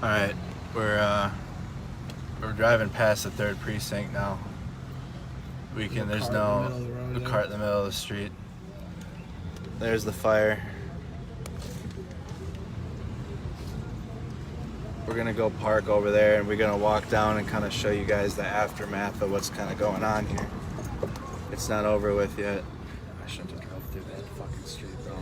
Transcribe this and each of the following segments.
All right, we're driving past the 3rd precinct now. There's no cart in the middle of the street. There's the fire. We're gonna go park over there, and we're gonna walk down and kind of show you guys the aftermath of what's kind of going on here. It's not over with yet. I shouldn't have drove through that fucking street, bro.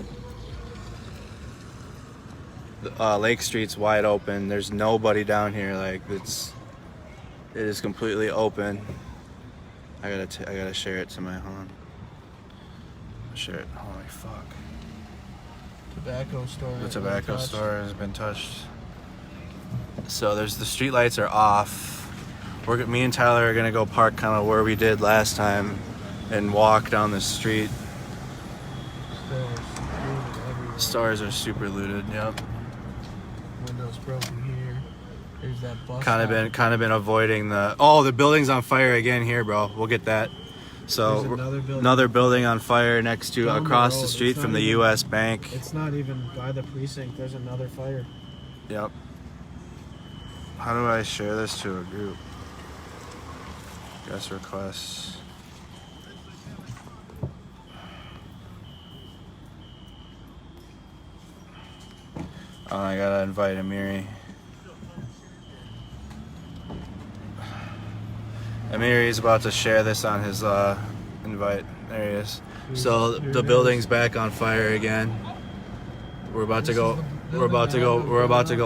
Lake Street's wide open. There's nobody down here. Like it is completely open. I gotta share it to my home. Share it. Holy fuck. Tobacco store. The tobacco store has been touched. So the street lights are off. Me and Tyler are gonna go park kind of where we did last time and walk down the street. Stores are super looted. Yep. Windows broken here. There's that bus. Kind of been avoiding the building's on fire again here, bro. We'll get that. So another building on fire next to across the street from the U.S. Bank. It's not even by the precinct. There's another fire. Yep. How do I share this to a group? Guest requests. Oh, I gotta invite Amiri. Amiri's about to share this on his invite. There he is. So the building's back on fire again. We're about to go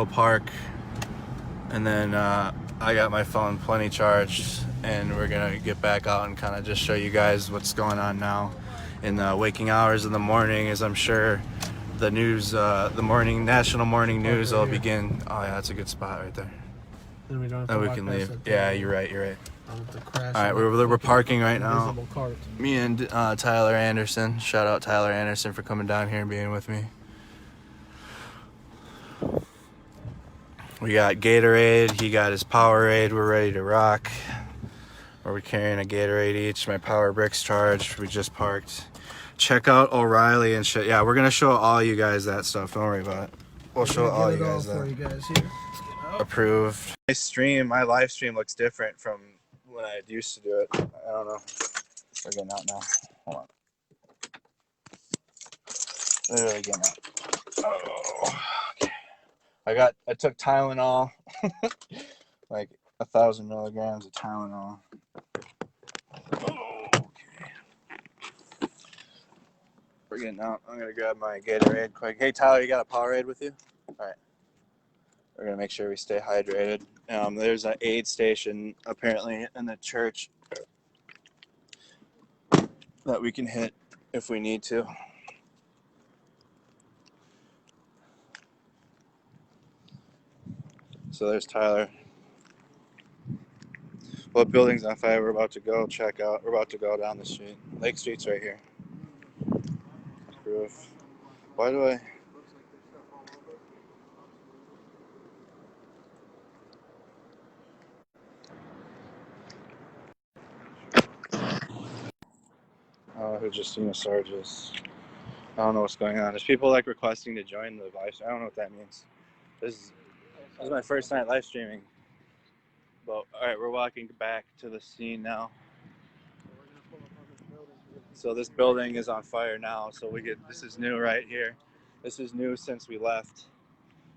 park, and then I got my phone plenty charged, and we're gonna get back out and kind of just show you guys what's going on now in the waking hours of the morning, as I'm sure the news, national morning news will begin. Oh yeah, that's a good spot right there. Then we don't have Then to we can leave. Yeah, you're right. All right, we're parking right now. Me and Tyler Anderson. Shout out Tyler Anderson for coming down here and being with me. We got Gatorade. He got his Powerade. We're ready to rock. We're carrying a Gatorade each. My power brick's charged. We just parked. Check out O'Reilly and shit. Yeah, we're gonna show all you guys that stuff. Don't worry about it. We'll show all you guys that. Approved. My live stream looks different from when I used to do it. I don't know. We're getting out now. Hold on. Literally getting out. Oh, okay. I took Tylenol, like 1,000 milligrams of Tylenol. Oh, okay. We're getting out. I'm gonna grab my Gatorade quick. Hey Tyler, you got a Powerade with you? All right. We're gonna make sure we stay hydrated. There's an aid station apparently in the church that we can hit if we need to. So there's Tyler. What building's on fire? We're about to go check out. We're about to go down the street. Lake Street's right here. Roof. Why do I? Who just Sarges. I don't know what's going on. There's people like requesting to join the live stream. I don't know what that means. This is my first night live streaming. But all right, we're walking back to the scene now. So this building is on fire now. So this is new right here. This is new since we left.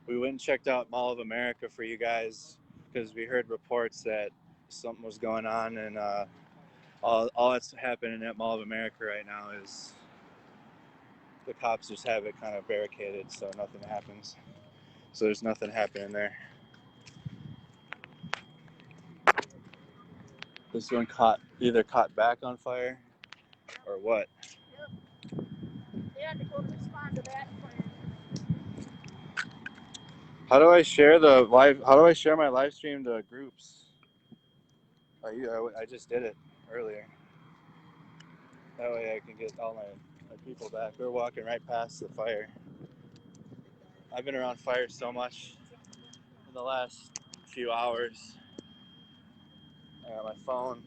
We went and checked out Mall of America for you guys because we heard reports that something was going on, and all that's happening at Mall of America right now is the cops just have it kind of barricaded so nothing happens. So there's nothing happening there. This one either caught back on fire or what? Yep. They had to go respond to that fire. How do I share my live stream to groups? I just did it earlier. That way I can get all my people back. We're walking right past the fire. I've been around fire so much in the last few hours. I got my phone.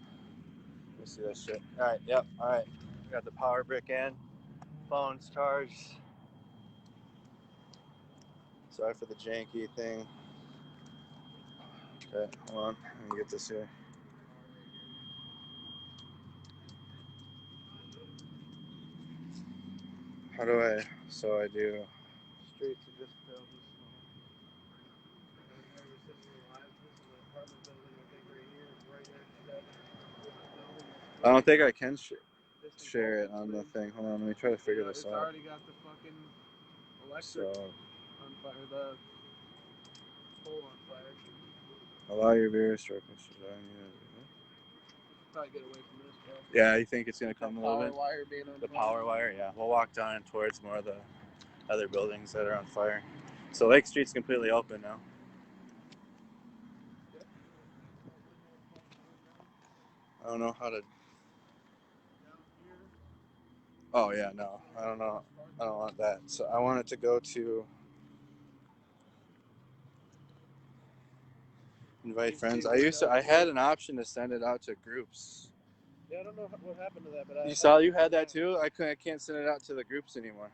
Let me see that shit. Alright, yep, alright. Got the power brick in. Phone's charged. Sorry for the janky thing. Okay, hold on. Let me get this here. How do I? So I do. Streets are just filled with snow. I've never seen in my life. This is an apartment building, I think, right here. It's right next to that building. I don't think I can share it on the thing. Hold on, let me try to figure this It's out. already got the fucking electric on fire, the pole on fire. Allow your viewers to Probably get away from this, bro. Yeah, you think it's gonna come a little bit? Power wire being on The fire. power wire, yeah. We'll walk down towards more of the other buildings that are on fire. So Lake Street's completely open now. I don't know how to. Oh yeah, no, I don't know. I don't want that. So I want it to go to invite friends. I had an option to send it out to groups. Yeah, I don't know what happened to that, but You had that too? I can't send it out to the groups anymore.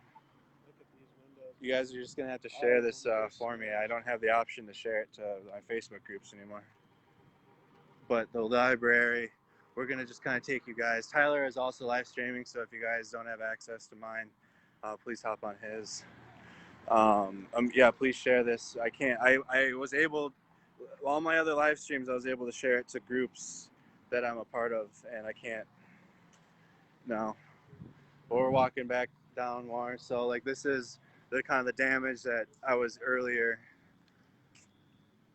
Look at these windows. You guys are just gonna have to share this for me. I don't have the option to share it to my Facebook groups anymore. But the library, we're gonna just kind of take you guys. Tyler is also live streaming, so if you guys don't have access to mine, please hop on his. Yeah, please share this. I can't. I was able, all my other live streams, I was able to share it to groups that I'm a part of, and I can't now. But we're walking back down more, so like this is the kind of the damage that I was earlier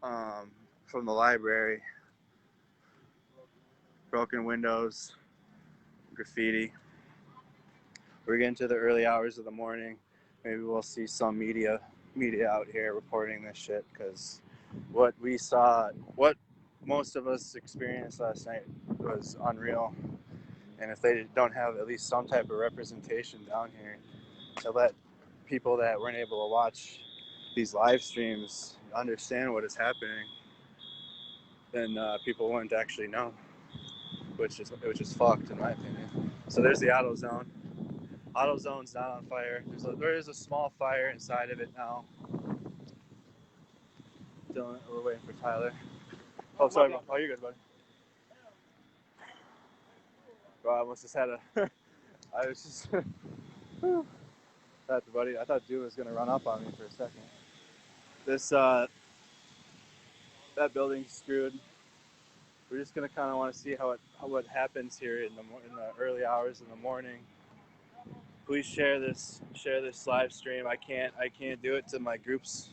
from the library. Broken windows, graffiti. We're getting to the early hours of the morning. Maybe we'll see some media out here reporting this shit, because what we saw, what most of us experienced last night was unreal. And if they don't have at least some type of representation down here to let people that weren't able to watch these live streams understand what is happening, then people wouldn't actually know, which is fucked in my opinion. So there's the auto zone. Auto zone's not on fire. There is a small fire inside of it now. Dylan, we're waiting for Tyler. Oh, sorry, bro. Oh, you're good, buddy. Bro, I almost just had a. I was just. That's buddy. I thought June was gonna run up on me for a second. This that building's screwed. We're just gonna kind of want to see what happens here in the early hours in the morning. Please share this live stream. I can't do it to my groups.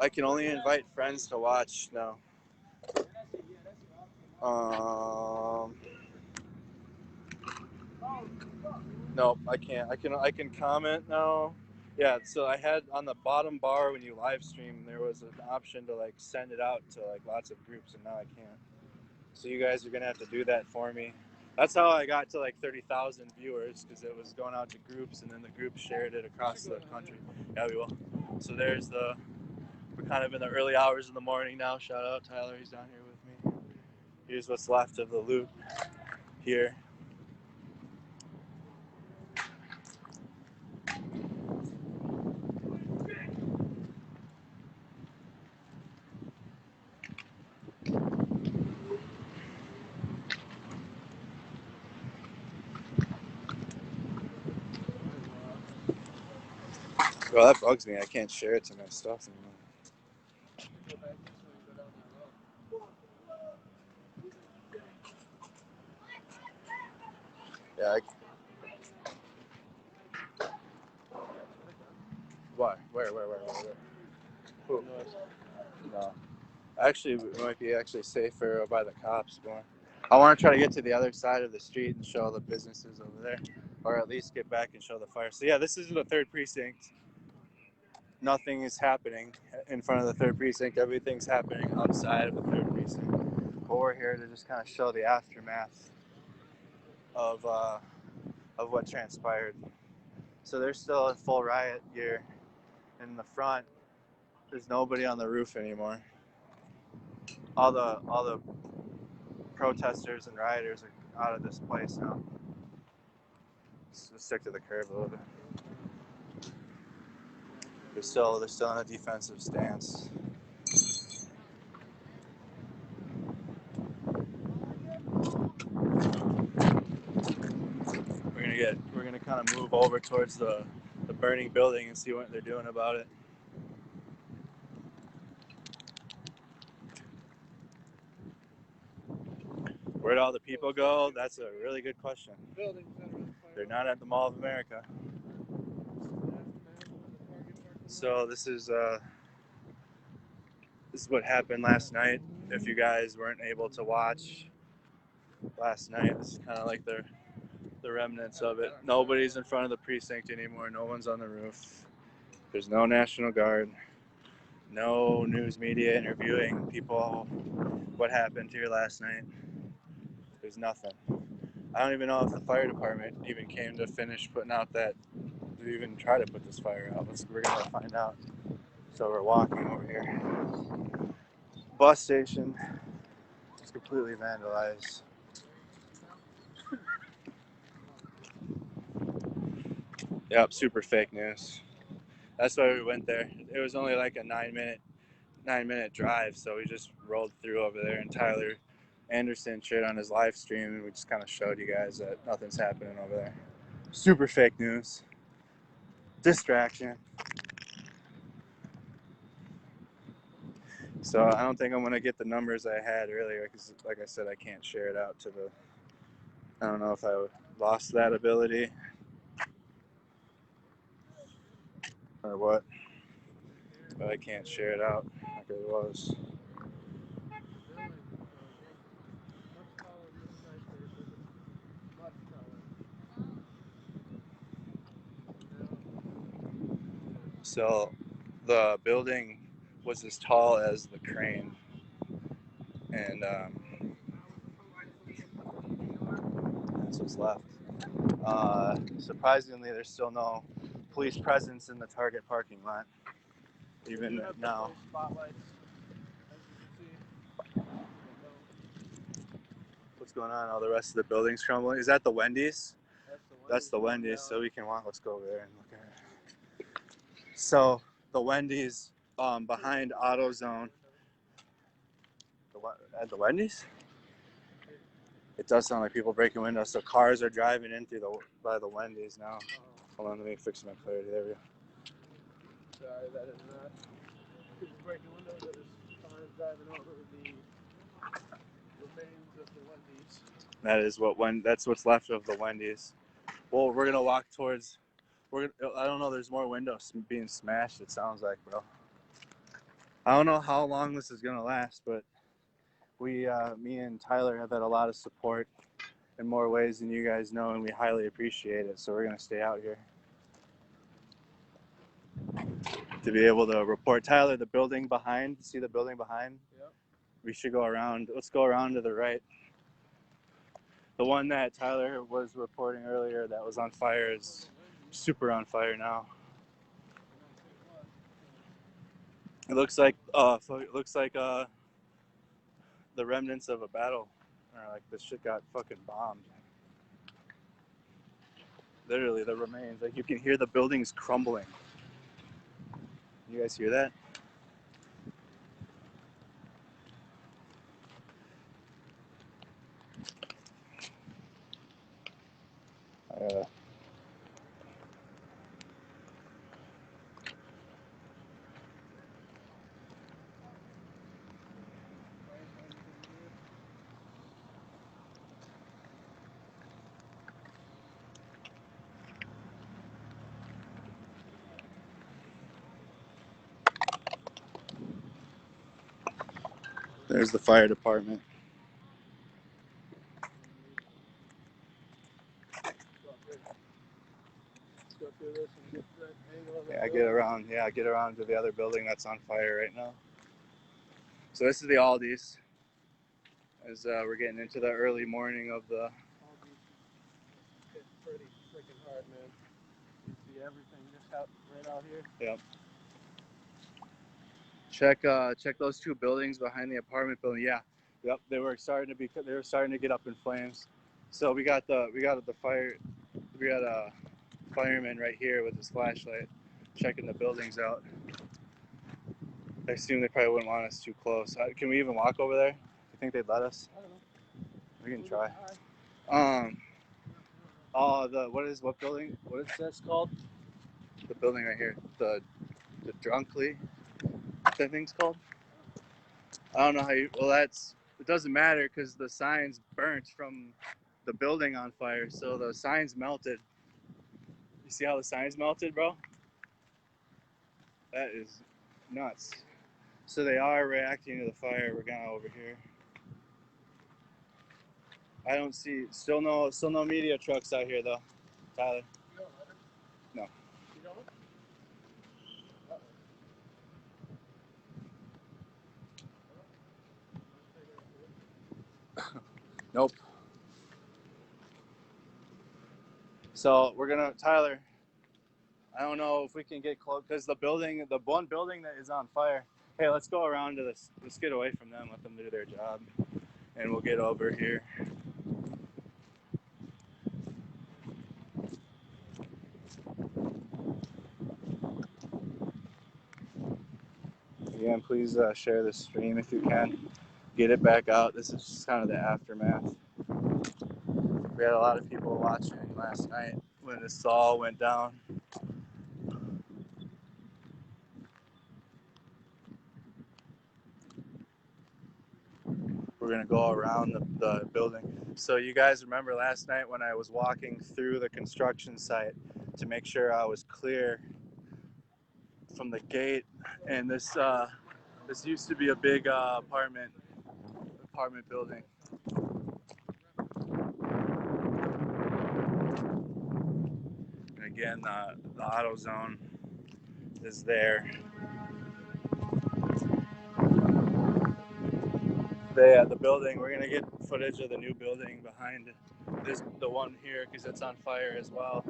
I can only invite friends to watch now. Nope, I can't. I can comment now. Yeah, so I had on the bottom bar when you live stream, there was an option to like send it out to like lots of groups, and now I can't. So you guys are gonna have to do that for me. That's how I got to like 30,000 viewers, because it was going out to groups, and then the groups shared it across the country. Yeah, we will. So we're kind of in the early hours of the morning now. Shout out Tyler, he's down here with me. Here's what's left of the loot here. Well, that bugs me. I can't share it to my stuff anymore. Yeah. Why? Where? Who? No. Actually, it might be actually safer by the cops more. I want to try to get to the other side of the street and show the businesses over there, or at least get back and show the fire. So yeah, this is the third precinct. Nothing is happening in front of the third precinct. Everything's happening outside of the third precinct. But we're here to just kind of show the aftermath of what transpired. So there's still a full riot gear in the front. There's nobody on the roof anymore. All the protesters and rioters are out of this place now. Just stick to the curb a little bit. They're still in a defensive stance. kind of move over towards the burning building and see what they're doing about it. Where'd all the people go? That's a really good question. Buildings that are on fire. They're not at the Mall of America. So this is what happened last night. If you guys weren't able to watch last night, this is kind of like the remnants of it. Nobody's in front of the precinct anymore. No one's on the roof. There's no National Guard. No news media interviewing people. What happened here last night? There's nothing. I don't even know if the fire department even came to finish putting out that, to even try to put this fire out. We're gonna find out. So we're walking over here. Bus station is completely vandalized. Yep, super fake news. That's why we went there. It was only like a 9-minute drive, so we just rolled through over there, and Tyler Anderson shared on his live stream, and we just kind of showed you guys that nothing's happening over there. Super fake news. Distraction. So I don't think I'm gonna get the numbers I had earlier, because like I said, I can't share it out to the, I don't know if I lost that ability or what, but I can't share it out like it was. So the building was as tall as the crane, and that's what's left. Surprisingly, there's still no police presence in the Target parking lot, even now. What's going on? All the rest of the building's crumbling. Is that the Wendy's? That's the Wendy's. So we can walk. Let's go over there and look at it. So the Wendy's behind AutoZone. At the Wendy's? It does sound like people breaking windows. So cars are driving in through by the Wendy's now. Hold on, let me fix my clarity. There we go. Sorry, that is not people breaking windows. That is cars driving over the remains of the Wendy's. That is that's what's left of the Wendy's. Well, we're gonna walk towards. I don't know. There's more windows being smashed. It sounds like, bro. I don't know how long this is gonna last, but me and Tyler have had a lot of support in more ways than you guys know, and we highly appreciate it. So we're gonna stay out here to be able to report. Tyler, the building behind. See the building behind? Yep. We should go around. Let's go around to the right. The one that Tyler was reporting earlier that was on fire is super on fire now. It looks like the remnants of a battle, or like this shit got fucking bombed. Literally, the remains. Like you can hear the buildings crumbling. You guys hear that? There's the fire department. Go through this and get that angle of the Yeah, building. get around to the other building that's on fire right now. So this is the Aldi's. As we're getting into the early morning of the. It's pretty freaking hard, man. You see everything just out right out here. Yep. Check those two buildings behind the apartment building. Yeah. Yep. They were starting to get up in flames. So we got a fireman right here with his flashlight checking the buildings out. I assume they probably wouldn't want us too close. Can we even walk over there? You think they'd let us? I don't know. We can try. Oh, what building? What is this called? The building right here. The Drunkly. What that thing's called? I don't know how you. Well, it doesn't matter because the signs burnt from the building on fire, so the signs melted. You see how the signs melted, bro? That is nuts. So they are reacting to the fire. We're kind of over here. I don't see still no media trucks out here though, Tyler. No. You don't? Nope. So we're gonna Tyler. I don't know if we can get close because the one building that is on fire. Hey, let's go around to this. Let's get away from them. Let them do their job, and we'll get over here. Again, please share this stream if you can. Get it back out. This is just kind of the aftermath. We had a lot of people watching last night when this all went down. We're gonna go around the building. So you guys remember last night when I was walking through the construction site to make sure I was clear from the gate, and this used to be a big apartment building. And again, the auto zone is there. The building. We're gonna get footage of the new building behind the one here because it's on fire as well.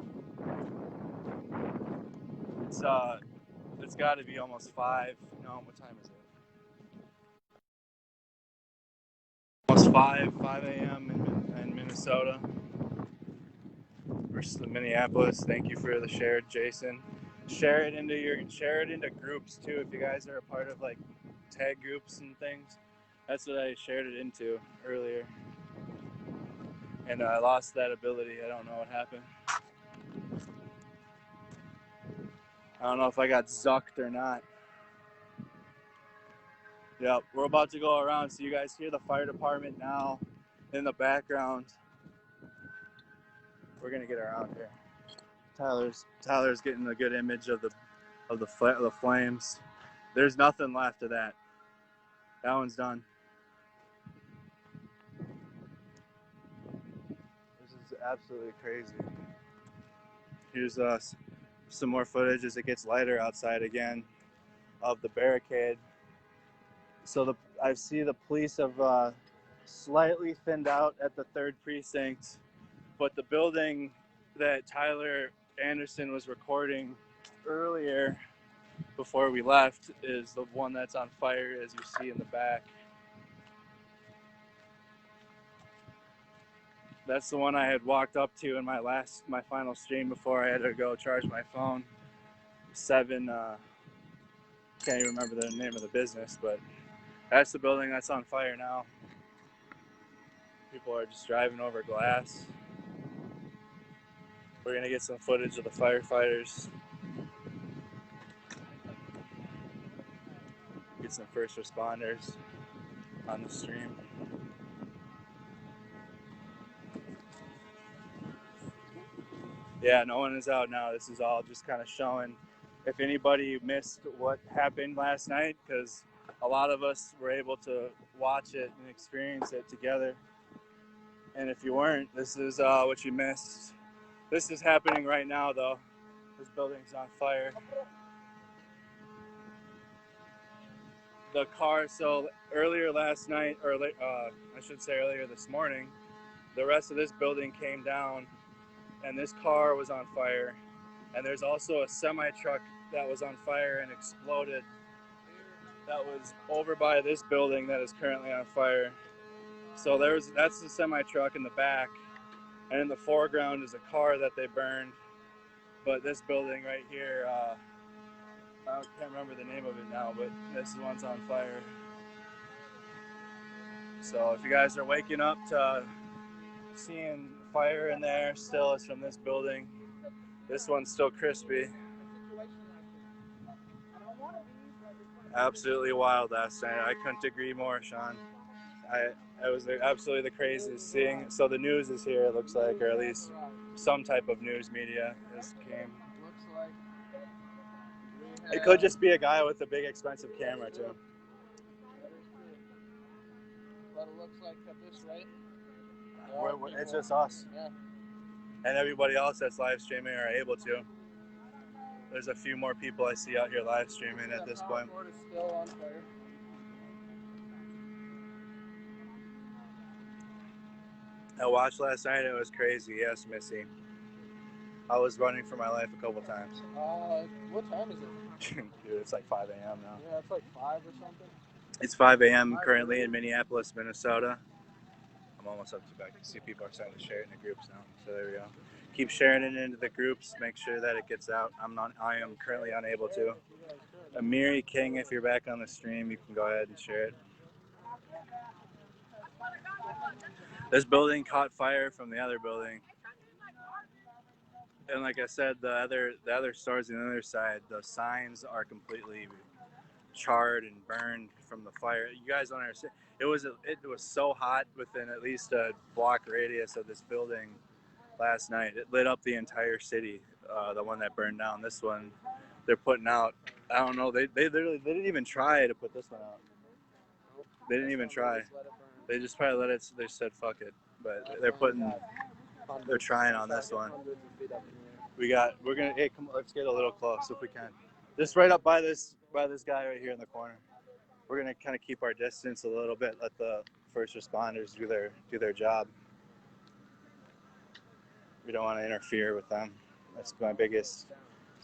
It's got to be almost 5. No, what time is it? Almost 5 a.m. in Minnesota versus Minneapolis. Thank you for the share, Jason. Share it into groups too. If you guys are a part of like tag groups and things, that's what I shared it into earlier. And I lost that ability. I don't know what happened. I don't know if I got zucked or not. Yep, we're about to go around so you guys hear the fire department now in the background. We're gonna get around here. Tyler's getting a good image of the flames. There's nothing left of that. That one's done. This is absolutely crazy. Here's some more footage as it gets lighter outside again of the barricade. So I see the police have slightly thinned out at the 3rd precinct, but the building that Tyler Anderson was recording earlier before we left is the one that's on fire, as you see in the back. That's the one I had walked up to in my final stream before I had to go charge my phone. 7, can't even remember the name of the business, but that's the building that's on fire now. People are just driving over glass. We're gonna get some footage of the firefighters. Get some first responders on the stream. Yeah, no one is out now. This is all just kind of showing if anybody missed what happened last night, because a lot of us were able to watch it and experience it together. And if you weren't, this is what you missed. This is happening right now, though. This building's on fire. The car, so earlier last night, or I should say earlier this morning, the rest of this building came down and this car was on fire. And there's also a semi-truck that was on fire and exploded that was over by this building that is currently on fire. So that's the semi-truck in the back, and in the foreground is a car that they burned. But this building right here, I can't remember the name of it now, but this one's on fire. So if you guys are waking up to seeing fire in there still. It's from this building. This one's still crispy. Absolutely wild last night. I couldn't agree more, Sean. It was absolutely the craziest seeing. So the news is here, it looks like, or at least some type of news media came. It could just be a guy with a big expensive camera too. But it looks like at this rate, It's just us. Yeah. And everybody else that's live streaming are able to. There's a few more people I see out here live streaming at this point. Power cord is still on fire. I watched last night. It was crazy. Yes, Missy. I was running for my life a couple times. What time is it? Dude, it's like 5 a.m. now. Yeah, it's like 5 or something. It's 5 a.m. currently in Minneapolis, Minnesota. I'm almost up to back. I see people are starting to share it in the groups now. So there we go. Keep sharing it into the groups. Make sure that it gets out. I am currently unable to. Amiri King, if you're back on the stream, you can go ahead and share it. This building caught fire from the other building. And like I said, the other stores on the other side, the signs are completely charred and burned from the fire. You guys don't understand. It was so hot within at least a block radius of this building last night. It lit up the entire city. The one that burned down. This one, they're putting out. I don't know. They didn't even try to put this one out. They didn't even try. They just probably let it. They said fuck it. But they're trying on this one. We're gonna. Hey, come. Let's get a little close if we can. Just right up by this guy right here in the corner. We're gonna kind of keep our distance a little bit. Let the first responders do their job. We don't want to interfere with them. That's my biggest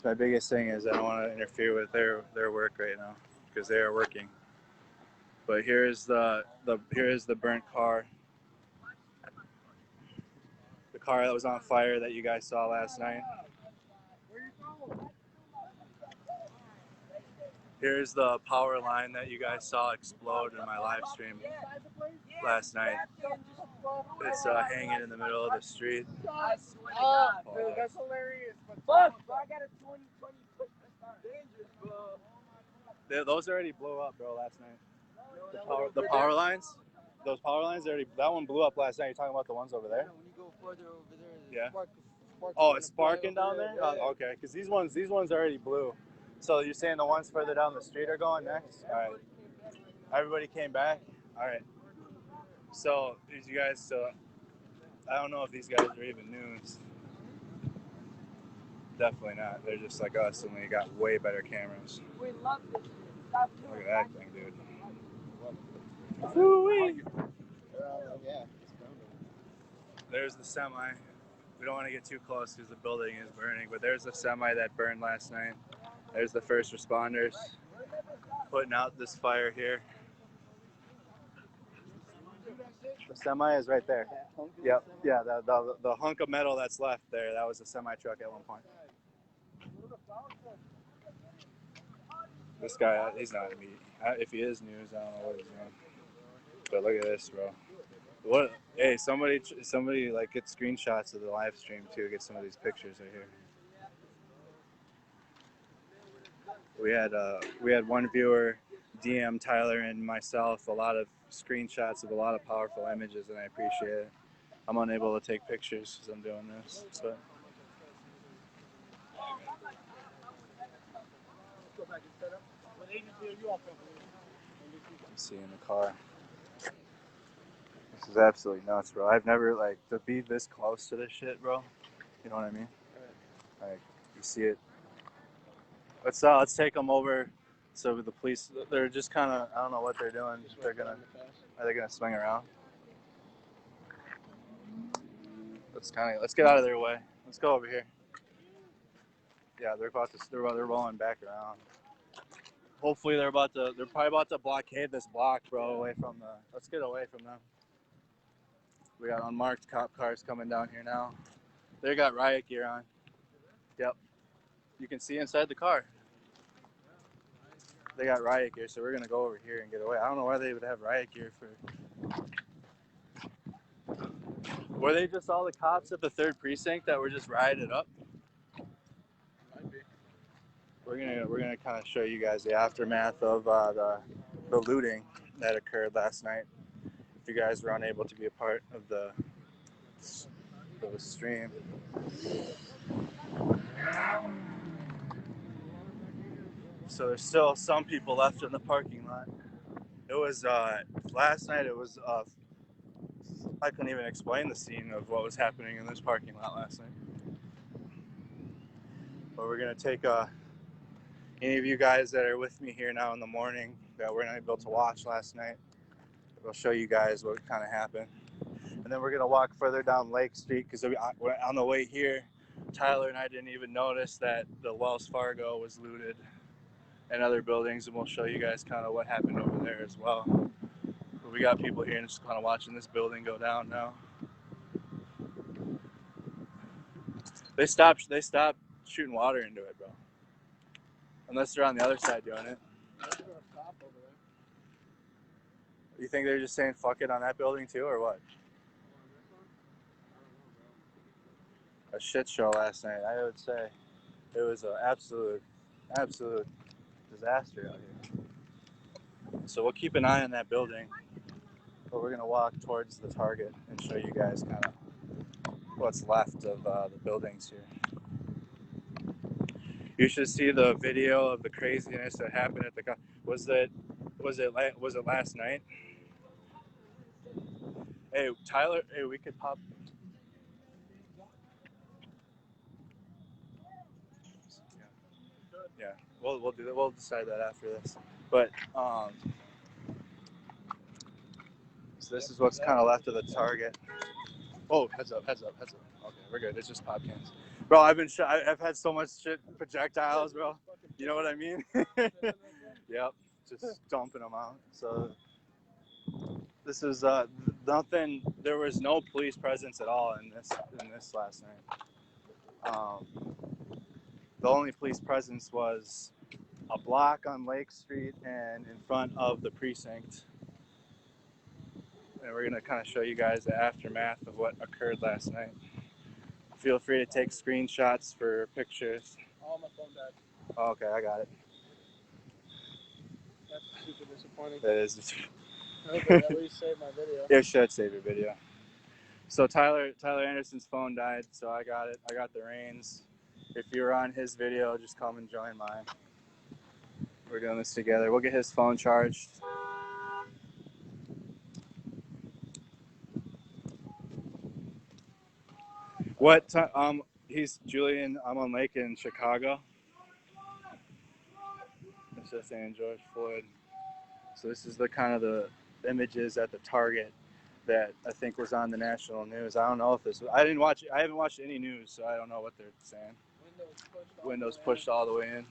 thing is I don't want to interfere with their work right now because they are working. But here's the burnt car. The car that was on fire that you guys saw last night. Here's the power line that you guys saw explode in my live stream last night. It's hanging in the middle of the street. Oh, dude, that's hilarious. Fuck! I got a 2020 dangerous, bro. Those already blew up, bro, last night. The power lines? Those power lines already. That one blew up last night. You're talking about the ones over there? When you go further over there, yeah. Spark oh, it's sparking down there? Yeah. Oh, okay, because these ones already blew. So you're saying the ones further down the street are going next? All right. Everybody came back? All right. So these guys, I don't know if these guys are even news. Definitely not. They're just like us, and we got way better cameras. We love this. Look at that thing, dude. Yeah. There's the semi. We don't want to get too close because the building is burning, but there's the semi that burned last night. There's the first responders putting out this fire here. The semi is right there. Yep. Yeah, the hunk of metal that's left there, that was a semi truck at one point. This guy, he's not me. If he is news, I don't know what he's doing. But look at this, bro. What? Hey, somebody like get screenshots of the live stream too. Get some of these pictures right here. We had one viewer DM Tyler and myself a lot of screenshots of a lot of powerful images, and I appreciate it. I'm unable to take pictures because I'm doing this, but. See in the car. This is absolutely nuts, bro. I've never to be this close to this shit, bro. You know what I mean? Like you see it. Let's take them over. So the police, they're just kind of, I don't know what they're doing. Are they gonna swing around? Let's get out of their way. Let's go over here. Yeah, they're rolling back around. Hopefully they're probably about to blockade this block, bro, let's get away from them. We got unmarked cop cars coming down here now. They got riot gear on. Yep. You can see inside the car. They got riot gear, so we're gonna go over here and get away. I don't know why they would have riot gear for. Were they just all the cops at the 3rd precinct that were just rioted up? Might be. We're gonna kind of show you guys the aftermath of the looting that occurred last night. If you guys were unable to be a part of the stream. So there's still some people left in the parking lot. It was last night. It was I couldn't even explain the scene of what was happening in this parking lot last night. But we're gonna take any of you guys that are with me here now in the morning that were not able to watch last night. We'll show you guys what kind of happened, and then we're gonna walk further down Lake Street because on the way here, Tyler and I didn't even notice that the Wells Fargo was looted and other buildings, and we'll show you guys kind of what happened over there as well. But we got people here and just kind of watching this building go down now. They stopped shooting water into it, bro. Unless they're on the other side doing it. You think they're just saying fuck it on that building too, or what? A shit show last night, I would say. It was an absolute disaster out here. So we'll keep an eye on that building, but we're gonna walk towards the Target and show you guys kind of what's left of the buildings here. You should see the video of the craziness that happened at the. Was it last night? Hey Tyler, hey, we could pop. Yeah, we'll do that. We'll decide that after this. But so this is what's kind of left of the Target. Oh, heads up. Okay, we're good. It's just pop cans. Bro, I've had so much shit projectiles, bro. You know what I mean? Yep, just dumping them out. So this is nothing. There was no police presence at all in this last night. The only police presence was a block on Lake Street and in front of the precinct. And we're gonna kind of show you guys the aftermath of what occurred last night. Feel free to take screenshots for pictures. Oh, my phone died. Oh, okay, I got it. That's super disappointing. That is. I hope it at least saved my video. It should save your video. So Tyler Anderson's phone died, so I got it. I got the reins. If you were on his video, just come and join mine. We're doing this together. We'll get his phone charged. He's Julian. I'm on Lake in Chicago. It's just saying George Floyd. So this is the kind of the images at the Target that I think was on the national news. I don't know if this. I haven't watched any news, so I don't know what they're saying. Windows pushed all the way in.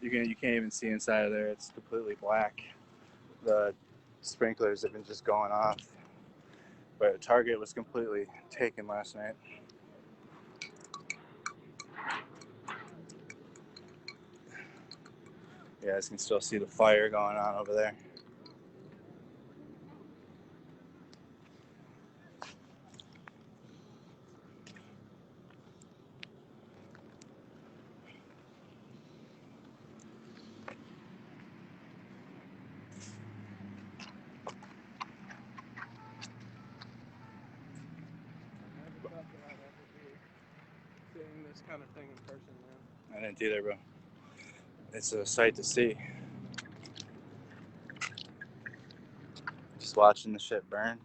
You can't even see inside of there. It's completely black. The sprinklers have been just going off. But Target was completely taken last night. You guys can still see the fire going on over there. Seeing this kind of thing in person, man. I didn't either, bro. It's a sight to see. Just watching the shit burn.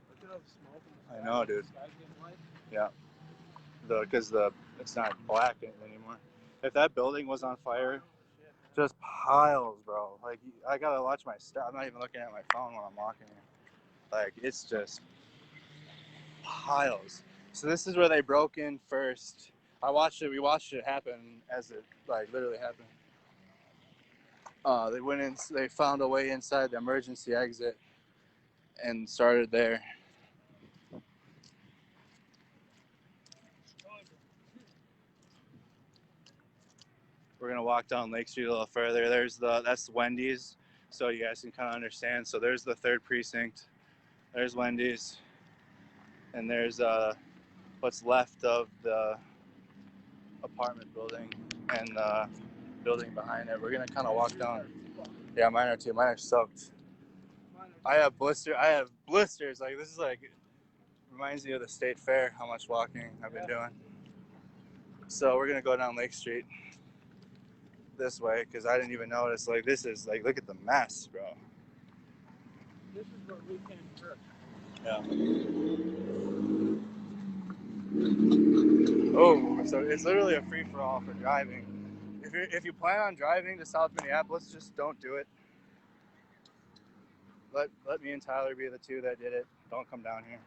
Look at all the smoke in the sky. I know, dude. The sky's getting white. Yeah. Because it's not black anymore. If that building was on fire, just piles, bro. Like, I gotta watch my step. I'm not even looking at my phone when I'm walking here. Like, it's just piles. So this is where they broke in first. We watched it happen as it, like, literally happened. They went in, they found a way inside the emergency exit and started there. We're gonna walk down Lake Street a little further. That's Wendy's, so you guys can kind of understand. So there's the 3rd precinct. There's Wendy's, and there's what's left of the apartment building and the building behind it. We're gonna kind of walk down. Yeah, mine are too. Mine are soaked. I have blisters. Like this is like reminds me of the state fair. How much walking I've been doing. So we're gonna go down Lake Street this way because I didn't even notice. Like this is like look at the mess, bro. This is where we came first. Yeah. Oh, so it's literally a free for all for driving. If you plan on driving to South Minneapolis, just don't do it. Let me and Tyler be the two that did it. Don't come down here.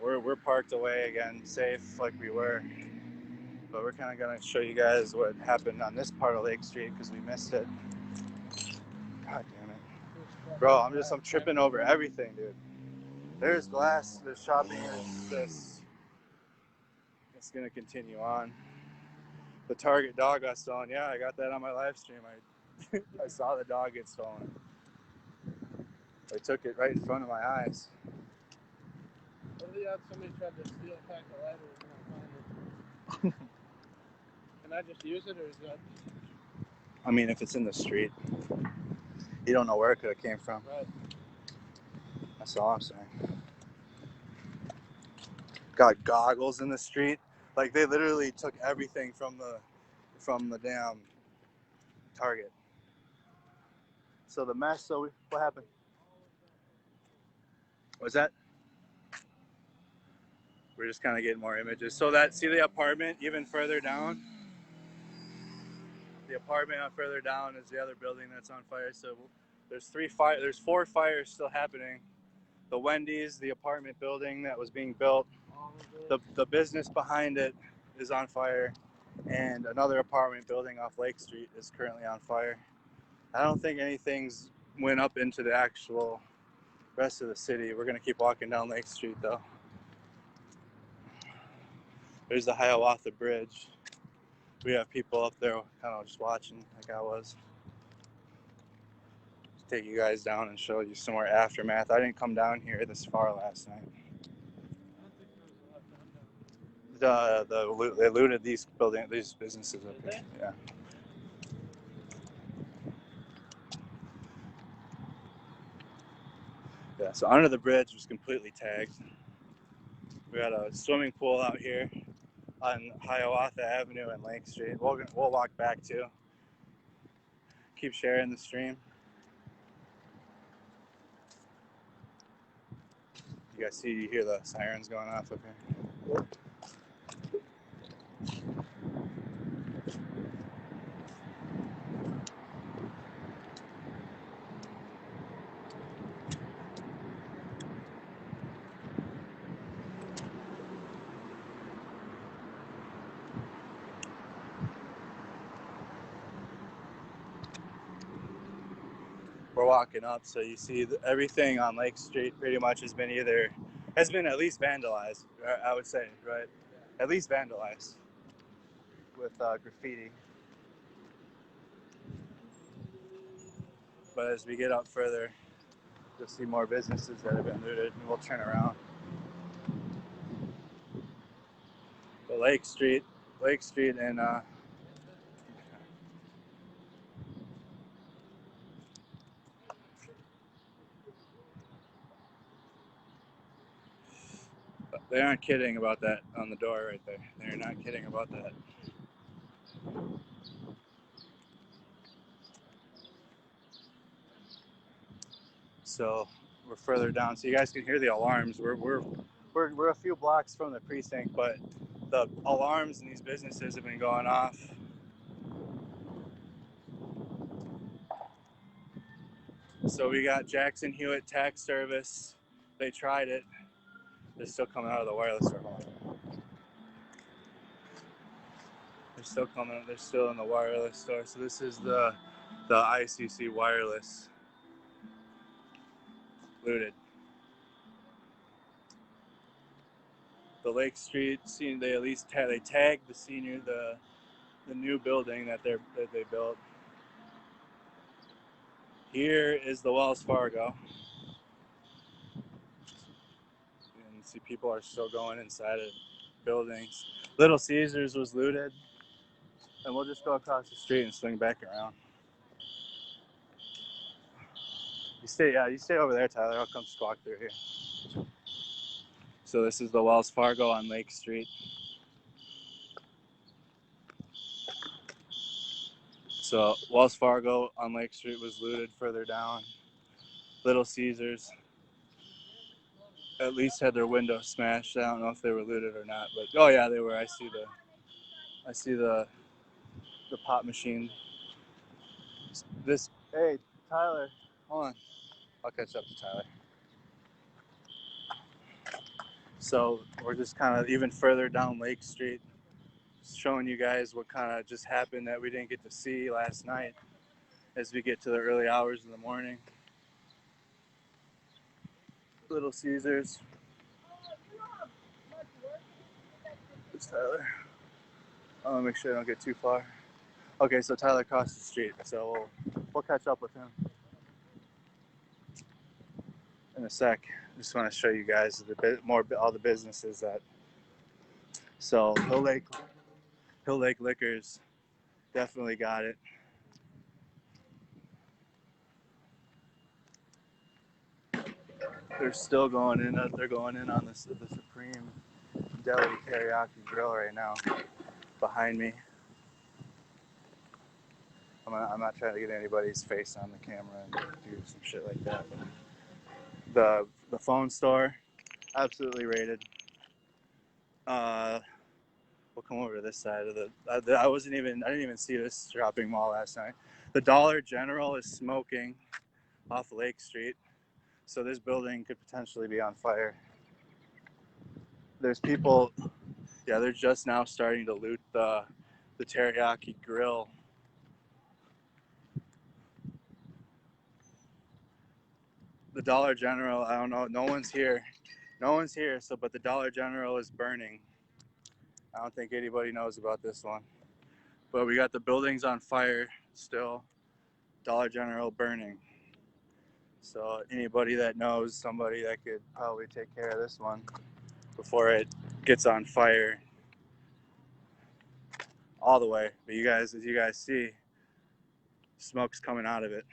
We're parked away again, safe like we were. But we're kind of gonna show you guys what happened on this part of Lake Street because we missed it. God damn it, bro! I'm tripping over everything, dude. There's glass. There's shopping. There's this. It's gonna continue on. The Target dog got stolen. Yeah, I got that on my live stream. I saw the dog get stolen. They took it right in front of my eyes. What if somebody tried to steal a pack of lighters and I find it? Can I just use it, or is that? I mean, if it's in the street, you don't know where it could have came from. Right. That's all I'm saying. Got goggles in the street. Like they literally took everything from the damn Target. So the mess. So what happened? What's that? We're just kind of getting more images. So see the apartment even further down? The apartment further down is the other building that's on fire. So there's four fires still happening. The Wendy's, the apartment building that was being built, the business behind it is on fire, and another apartment building off Lake Street is currently on fire. I don't think anything's went up into the actual rest of the city. We're gonna keep walking down Lake Street though. There's the Hiawatha Bridge. We have people up there kind of just watching like I was. Take you guys down and show you some more aftermath. I didn't come down here this far last night. They looted these businesses up here. Yeah. Yeah. So under the bridge was completely tagged. We had a swimming pool out here on Hiawatha Avenue and Lake Street. We'll walk back too. Keep sharing the stream. You hear the sirens going off up here. We're walking up, so you see everything on Lake Street pretty much has been at least vandalized. I would say, right? At least vandalized with graffiti. But as we get up further, you'll see more businesses that have been looted, and we'll turn around. But Lake Street, and they aren't kidding about that on the door right there. They're not kidding about that. So we're further down, so you guys can hear the alarms. We're a few blocks from the precinct, but the alarms in these businesses have been going off. So we got Jackson Hewitt Tax Service. They tried it. They're still coming out of the wireless store. They're still coming. They're still in the wireless store. So this is the ICC wireless looted. The Lake Street scene. They at least they tagged the new building that they built. Here is the Wells Fargo. See, people are still going inside of buildings. Little Caesars was looted, and we'll just go across the street and swing back around. You stay over there, Tyler. I'll come squawk through here. So this is the Wells Fargo on Lake Street. So Wells Fargo on Lake Street was looted further down. Little Caesars at least had their window smashed. I don't know if they were looted or not, but oh yeah, they were. I see the pop machine. Hey, Tyler, hold on. I'll catch up to Tyler. So we're just kind of even further down Lake Street, showing you guys what kind of just happened that we didn't get to see last night as we get to the early hours in the morning. Little Caesars. It's Tyler. I want to make sure I don't get too far. Okay, so Tyler crossed the street, so we'll catch up with him in a sec. Just want to show you guys a bit more all the businesses that. So Hill Lake Liquors definitely got it. They're still going in. They're going in on the Supreme Deli Teriyaki Grill right now. Behind me. I'm not trying to get anybody's face on the camera and do some shit like that. The phone store, absolutely rated. We'll come over to this side of the. I didn't even see this shopping mall last night. The Dollar General is smoking off Lake Street, so this building could potentially be on fire. There's people. Yeah, they're just now starting to loot the teriyaki grill. The Dollar General, I don't know, no one's here. So, but the Dollar General is burning. I don't think anybody knows about this one. But we got the buildings on fire still. Dollar General burning. So anybody that knows somebody that could probably take care of this one before it gets on fire all the way. But as you guys see, smoke's coming out of it.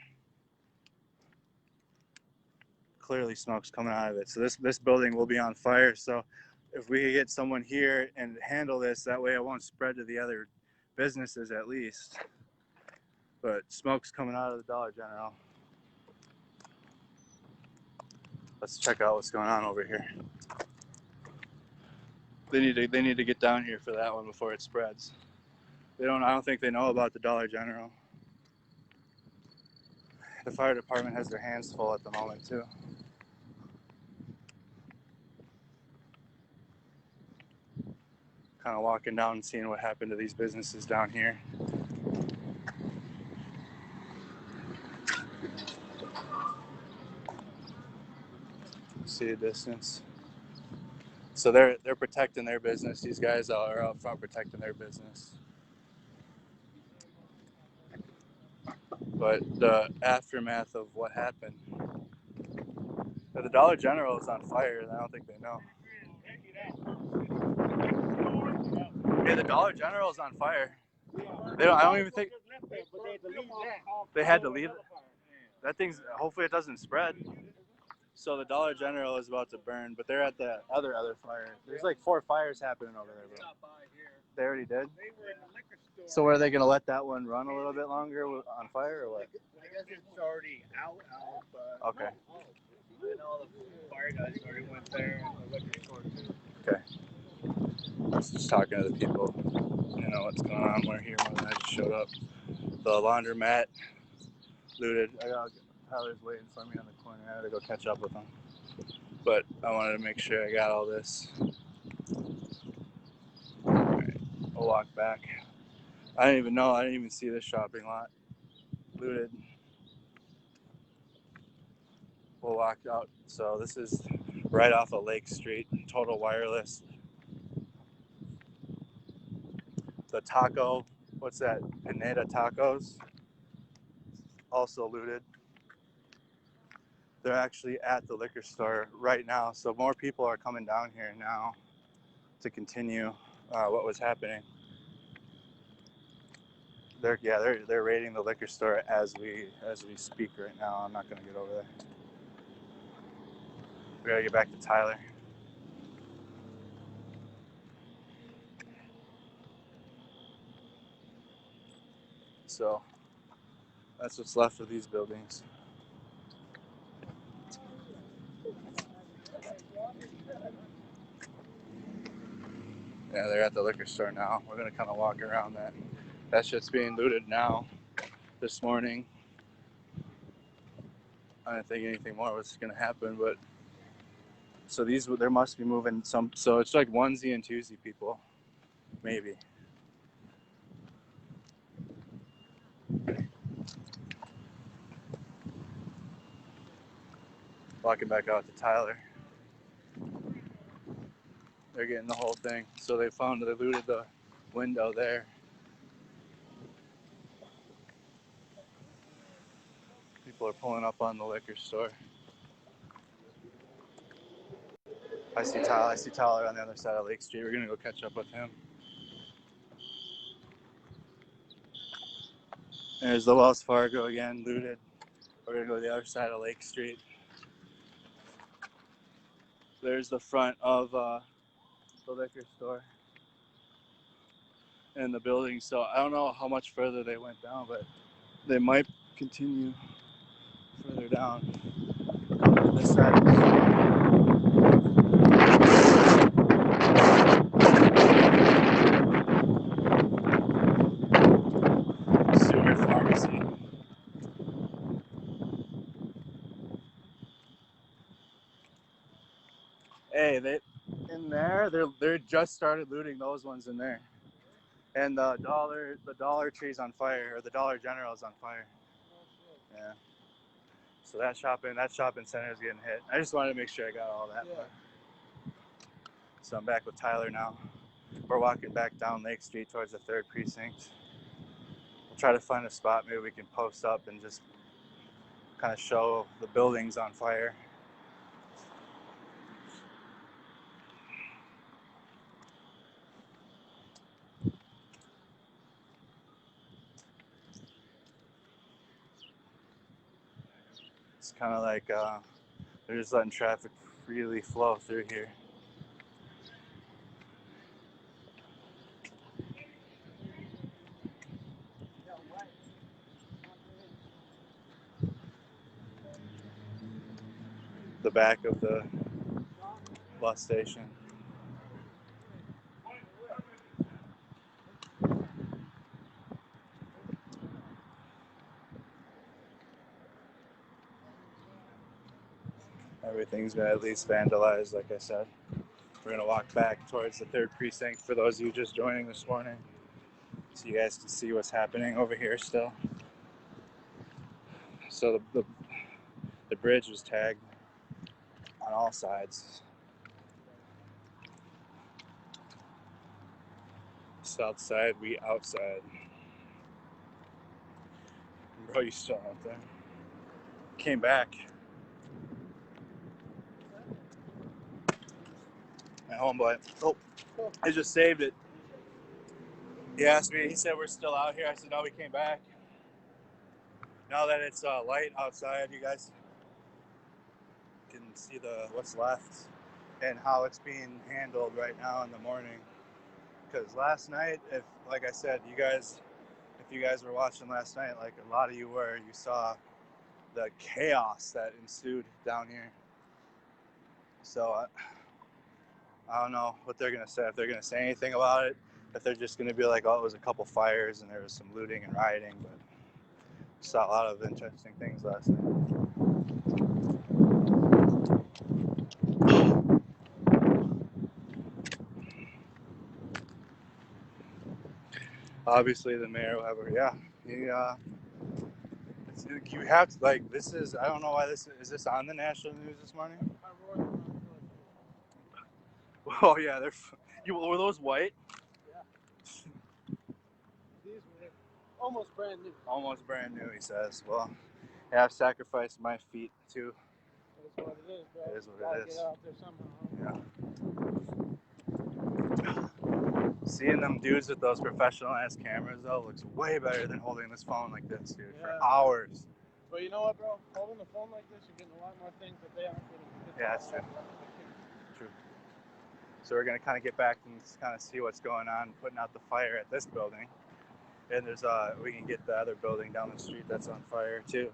Clearly smoke's coming out of it. So this building will be on fire. So if we could get someone here and handle this, that way it won't spread to the other businesses at least. But smoke's coming out of the Dollar General. Let's check out what's going on over here. They need to get down here for that one before it spreads. I don't think they know about the Dollar General. The fire department has their hands full at the moment too. Kind of walking down and seeing what happened to these businesses down here. See the distance. So they're protecting their business. These guys are out front protecting their business. But the aftermath of what happened. The Dollar General is on fire, and I don't think they know. Yeah, the Dollar General is on fire. I don't even think they had to leave it. That thing's, hopefully it doesn't spread. So the Dollar General is about to burn, but they're at the other fire. There's like 4 fires happening over there, bro. They already did? So are they going to let that one run a little bit longer on fire or what? I guess it's already out, but okay. I know the fire guys already went there and the liquor store too. Okay. I was just talking to the people. You know what's going on. We're here when I just showed up. The laundromat looted. Tyler's waiting for me on the corner. I had to go catch up with him. But I wanted to make sure I got all this. Alright, we'll walk back. I didn't even see this shopping lot looted. We'll walk out. So this is right off of Lake Street, Total Wireless. The taco, what's that? Pineda Tacos, also looted. They're actually at the liquor store right now, so more people are coming down here now to continue what was happening. They're raiding the liquor store as we speak right now. I'm not gonna get over there. We gotta get back to Tyler. So that's what's left of these buildings. Yeah, they're at the liquor store now. We're gonna kind of walk around that. That shit's being looted now. This morning, I didn't think anything more was gonna happen, but so there must be moving some. So it's like onesie and twosie people, maybe. Walking back out to Tyler. They're getting the whole thing. So they looted the window there. People are pulling up on the liquor store. I see Tyler on the other side of Lake Street. We're gonna go catch up with him. There's the Wells Fargo again, looted. We're gonna go to the other side of Lake Street. There's the front of the liquor store and the building. So I don't know how much further they went down, but they might continue further down this side. Sewer pharmacy. Hey, they're just started looting those ones in there. And the Dollar Tree's on fire, or the Dollar General is on fire. Yeah. So that shopping center is getting hit. I just wanted to make sure I got all that. Yeah. So I'm back with Tyler now. We're walking back down Lake Street towards the 3rd precinct. We'll try to find a spot maybe we can post up and just kind of show the buildings on fire. It's kind of like they're just letting traffic freely flow through here. The back of the bus station. Everything's been at least vandalized, like I said. We're gonna walk back towards the 3rd precinct for those of you just joining this morning, so you guys can see what's happening over here still. So the bridge was tagged on all sides. South side, we outside. Bro, you still out there? Came back. My homeboy. Oh, I just saved it. He asked me, he said we're still out here. I said, no, we came back. Now that it's light outside, you guys can see what's left and how it's being handled right now in the morning. Because last night, like I said, if you guys were watching last night, like a lot of you were, you saw the chaos that ensued down here. So I don't know what they're gonna say, if they're gonna say anything about it, if they're just gonna be like, oh, it was a couple fires and there was some looting and rioting, but saw a lot of interesting things last night. Obviously the mayor, whoever, you have to, like, this is, I don't know why is this on the national news this morning? Oh yeah, were those white? Yeah. These were almost brand new. Almost brand new, he says. Well, yeah, I've sacrificed my feet too That's what it is, bro. It is what Gotta it is. get out there somehow. Yeah. Seeing them dudes with those professional ass cameras though looks way better than holding this phone like this, dude, for hours. But you know what, bro? Holding the phone like this, you're getting a lot more things that they aren't getting. Yeah, that's true. True. So we're gonna kind of get back and kind of see what's going on, putting out the fire at this building, and there's we can get the other building down the street that's on fire too.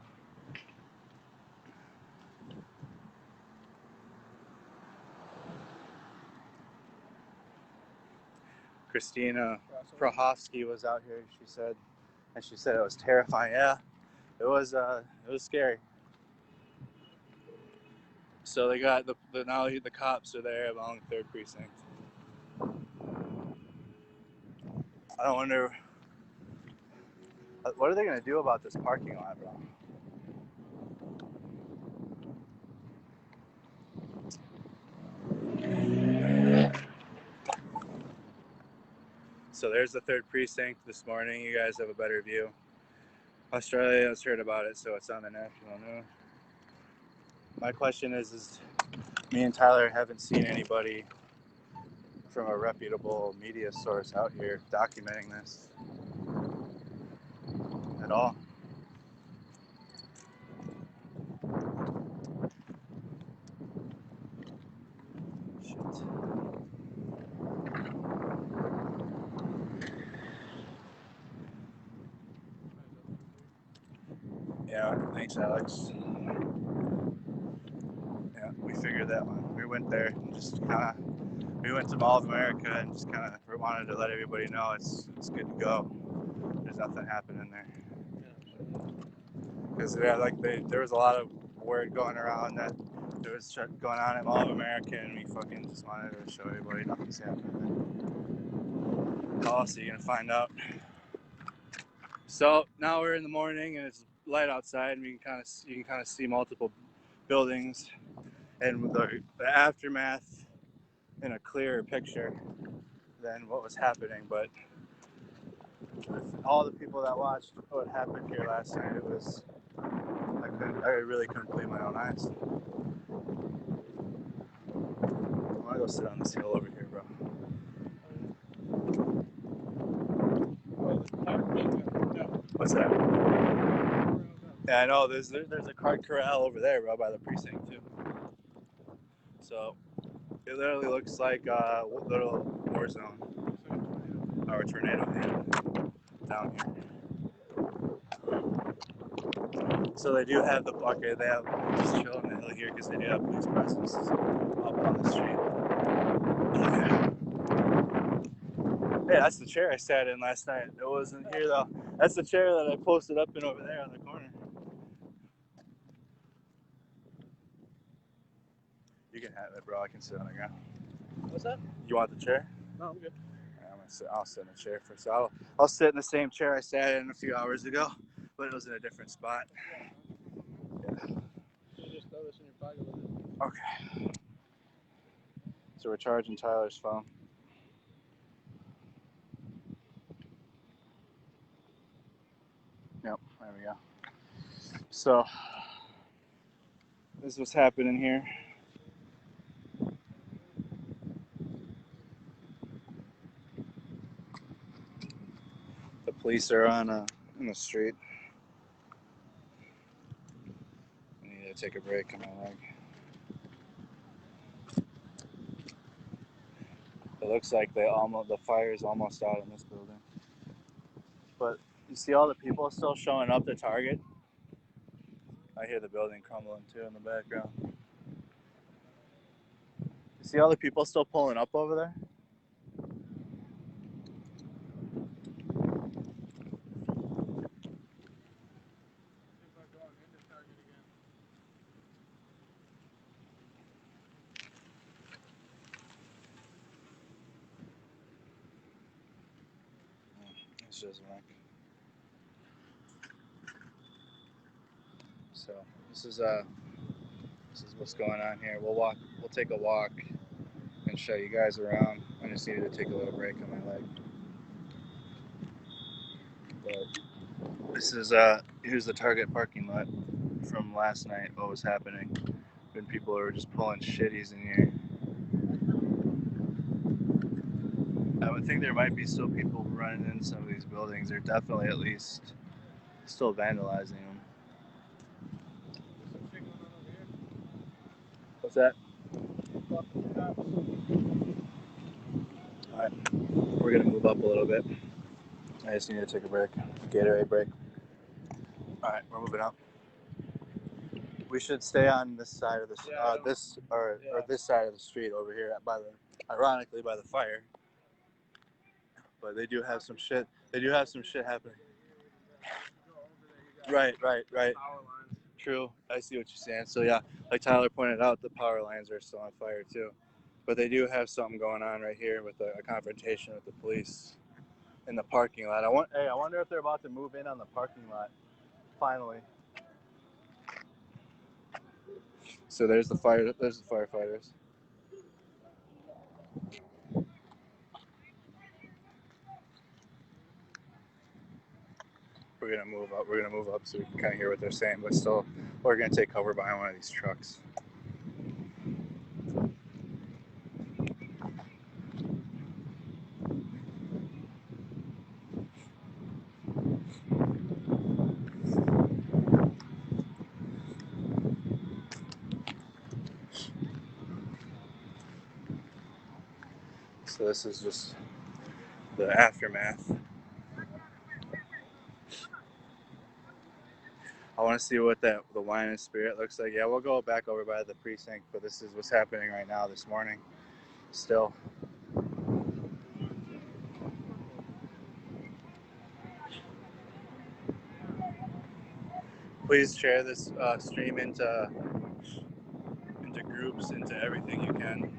Christina Prohofsky was out here. She said it was terrifying. Yeah, it was scary. So they got now the cops are there along the 3rd precinct. I wonder what are they gonna do about this parking lot, bro? So there's the 3rd precinct this morning. You guys have a better view. Australia has heard about it, so it's on the national news. My question is me and Tyler haven't seen anybody from a reputable media source out here documenting this at all. Shit. Yeah, thanks, Alex. Yeah, we figured that one. We went there and just we went to Mall of America and just wanted to let everybody know it's good to go. There's nothing happening there. Because there was a lot of word going around that there was shit going on at Mall of America, and we fucking just wanted to show everybody nothing's happening. Oh, so you're gonna find out. So now we're in the morning and it's light outside, and you can kind of see multiple buildings and the aftermath in a clearer picture than what was happening. But with all the people that watched what happened here last night, it was I really couldn't believe my own eyes. I want to go sit on this hill over here, bro. What's that? Yeah, I know. There's a cart corral over there, bro, by the precinct too. So it literally looks like a little war zone or a tornado down here. So they do have they have just chill on the hill here because they do have police presence up on the street. Hey, that's the chair I sat in last night. It wasn't here though. That's the chair that I posted up in over there on the corner. You can have it, bro. I can sit on the ground. What's that? You want the chair? No, I'm good. I'll sit in the chair first. I'll sit in the same chair I sat in a few hours ago, but it was in a different spot. Yeah. You just throw this in your pocket with it. Okay. So we're charging Tyler's phone. Yep, there we go. So this is what's happening here. The police are in the street. I need to take a break on my leg. It looks like the fire is almost out in this building. But you see all the people still showing up to Target? I hear the building crumbling too in the background. You see all the people still pulling up over there? It's just wreck. So this is what's going on here. We'll take a walk and show you guys around. I just needed to take a little break on my leg. But this is here's the Target parking lot from last night. What was happening? When people are just pulling shitties in here. I would think there might be still people running in some of these buildings. They're definitely at least still vandalizing them. What's that? Alright, we're gonna move up a little bit. I just need to take a break. Gatorade break. Alright, we're moving up. We should stay on this side of the this side of the street over here ironically by the fire. But they do have some shit. They do have some shit happening. Right. True. I see what you're saying. So yeah, like Tyler pointed out, the power lines are still on fire too. But they do have something going on right here with a confrontation with the police in the parking lot. I wonder if they're about to move in on the parking lot. Finally. So there's the fire. There's the firefighters. We're gonna move up. We're gonna move up so we can kind of hear what they're saying. But still, we're gonna take cover behind one of these trucks. So this is just the aftermath. I want to see what the wine and spirit looks like. Yeah, we'll go back over by the precinct, but this is what's happening right now this morning. Still. Please share this stream into groups, into everything you can.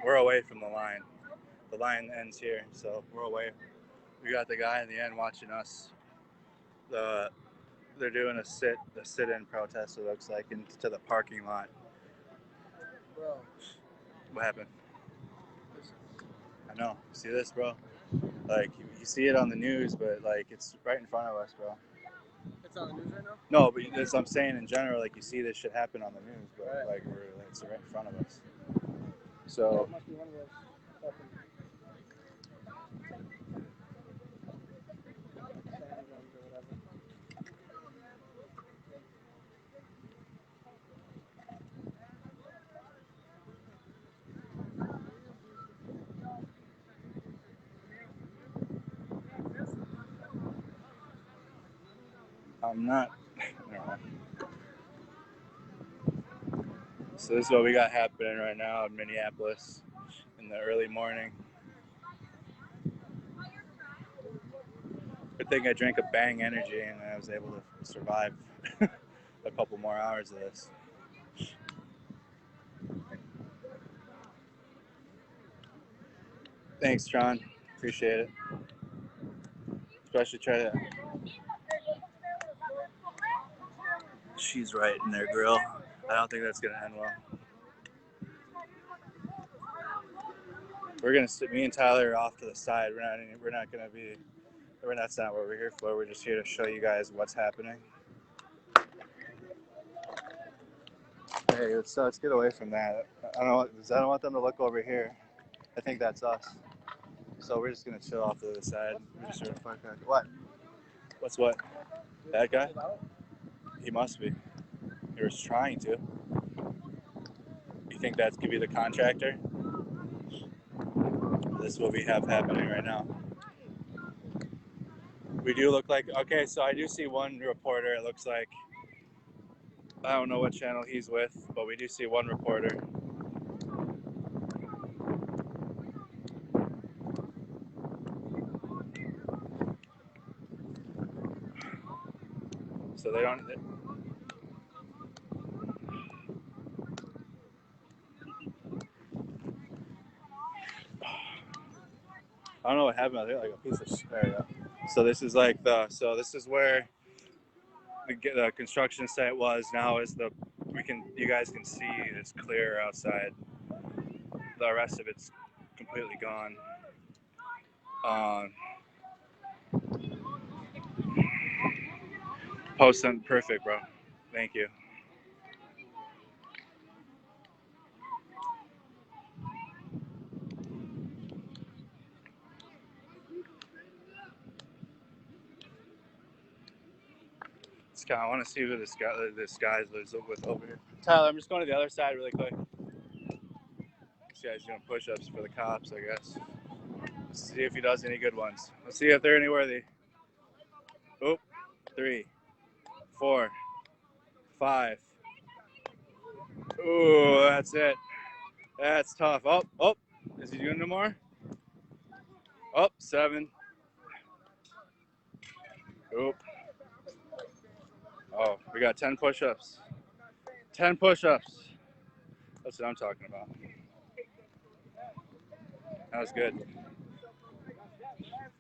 We're away from the line. The line ends here, so we're away. We got the guy in the end watching us. They're doing a sit-in protest. It looks like into the parking lot. Bro. What happened? I know. See this, bro? Like you see it on the news, but like it's right in front of us, bro. It's on the news right now? No, but as I'm saying in general, like you see this shit happen on the news, but right. It's right in front of us. So. It must be one of those fucking sand guns or whatever. I'm not. So this is what we got happening right now in Minneapolis in the early morning. Good thing I drank a Bang Energy and I was able to survive a couple more hours of this. Thanks, John. Appreciate it. Especially try to. She's right in there, girl. I don't think that's gonna end well. We're gonna sit. Me and Tyler are off to the side. That's not what we're here for. We're just here to show you guys what's happening. Hey, let's get away from that. I don't want them to look over here. I think that's us. So we're just gonna chill off to the side. We're just gonna fuck that. What? What's what? That guy? He must be. He was trying to. You think that could be the contractor? This is what we have happening right now. We do look like, okay, so I do see one reporter. It looks like, I don't know what channel he's with, but we do see one reporter. So they don't. I don't know what happened. I think like a piece of shit. So this is like this is where the construction site was. Now is you guys can see it's clear outside. The rest of it's completely gone. Post them. Perfect, bro. Thank you. I want to see who this guy lives with over here. Tyler, I'm just going to the other side really quick. This guy's doing push-ups for the cops, I guess. Let's see if he does any good ones. Let's see if they're any worthy. Oh, 3, 4, 5. Ooh, that's it. That's tough. Oh, is he doing no more? Oh, 7. Oop. Oh, we got 10 push-ups. 10 push-ups. That's what I'm talking about. That was good.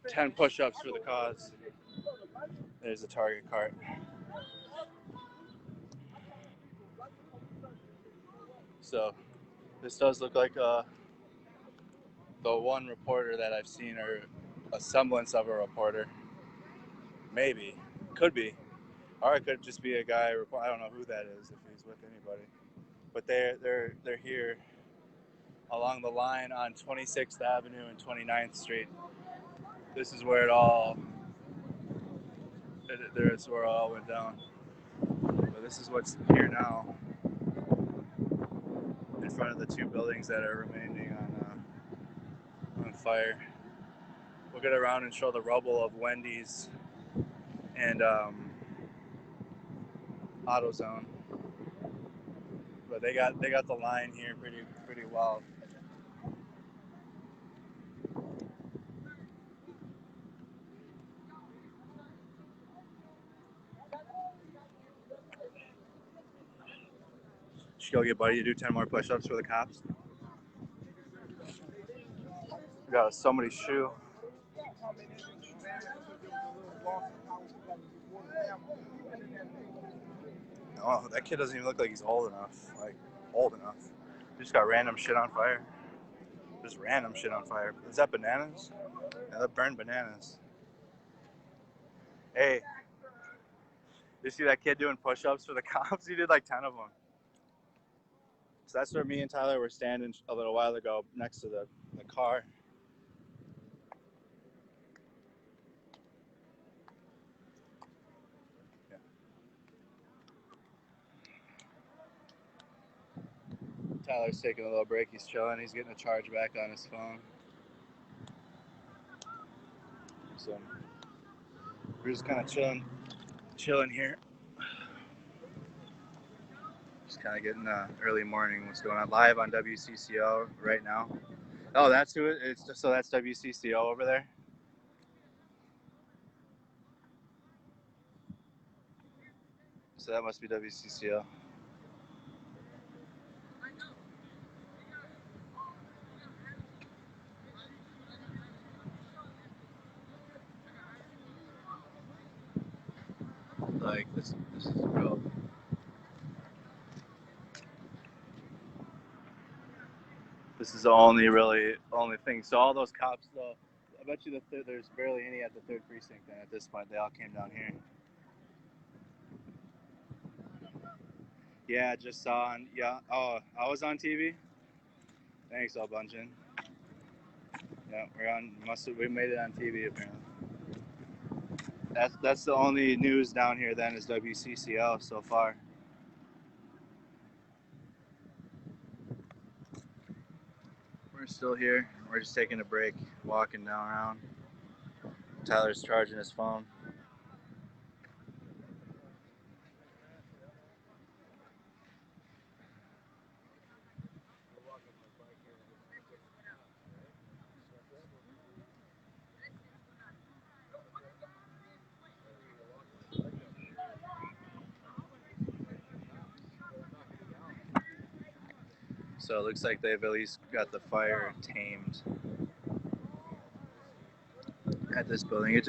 10 push-ups for the cause. There's the Target cart. So, this does look like the one reporter that I've seen, or a semblance of a reporter. Maybe. Could be. Or it could just be a guy. I don't know who that is, if he's with anybody. But they're here along the line on 26th Avenue and 29th Street. This is where it all went down. But this is what's here now, in front of the 2 buildings that are remaining on fire. We'll get around and show the rubble of Wendy's and AutoZone. But they got the line here pretty well. Should go get Buddy to do 10 more push-ups for the cops. We got somebody's shoe. Oh, that kid doesn't even look like he's old enough. He just got random shit on fire. Just random shit on fire. Is that bananas? Yeah, that burned bananas. Hey, you see that kid doing push-ups for the cops? He did like 10 of them. So that's where me and Tyler were standing a little while ago, next to the car. Yeah. Tyler's taking a little break. He's chilling. He's getting a charge back on his phone. So we're just kind of chilling here. Just kind of getting early morning. What's going on? Live on WCCO right now. Oh, that's who it is. So that's WCCO over there. So that must be WCCO. Like this is real. This is the only thing. So all those cops, though, I bet you there's barely any at the 3rd precinct. Then at this point, they all came down here. Yeah, just saw on. Yeah. Oh, I was on TV. Thanks, all bunching. Yeah, we're on. We made it on TV apparently. That's the only news down here then is WCCO so far. We're still here. We're just taking a break, walking down around. Tyler's charging his phone. So it looks like they've at least got the fire tamed at this building. It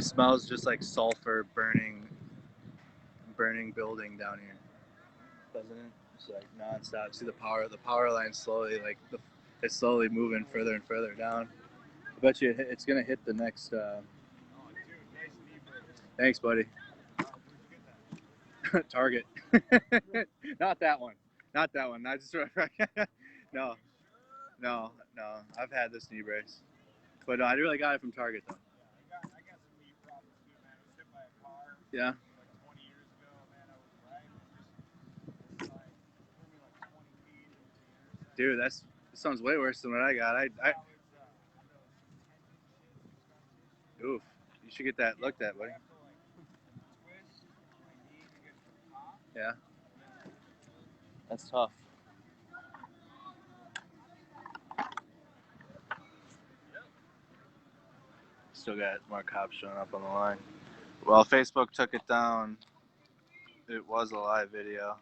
smells just like sulfur burning building down here, doesn't it? It's like nonstop. See the power line slowly, it's slowly moving further and further down. I bet you it's gonna hit the next. Thanks, buddy. Target. Not that one. Not that one. I just no, no. I've had this knee brace, but I really got it from Target though. I got some knee problems too, man. I was hit by a car Yeah. like 20 years ago, man. I was riding and just like threw me like 20 feet into the intersection. Dude, this sounds way worse than what I got. Oof. You should get that looked at, buddy. Yeah. That's tough. Still got more cops showing up on the line. Well, Facebook took it down. It was a live video.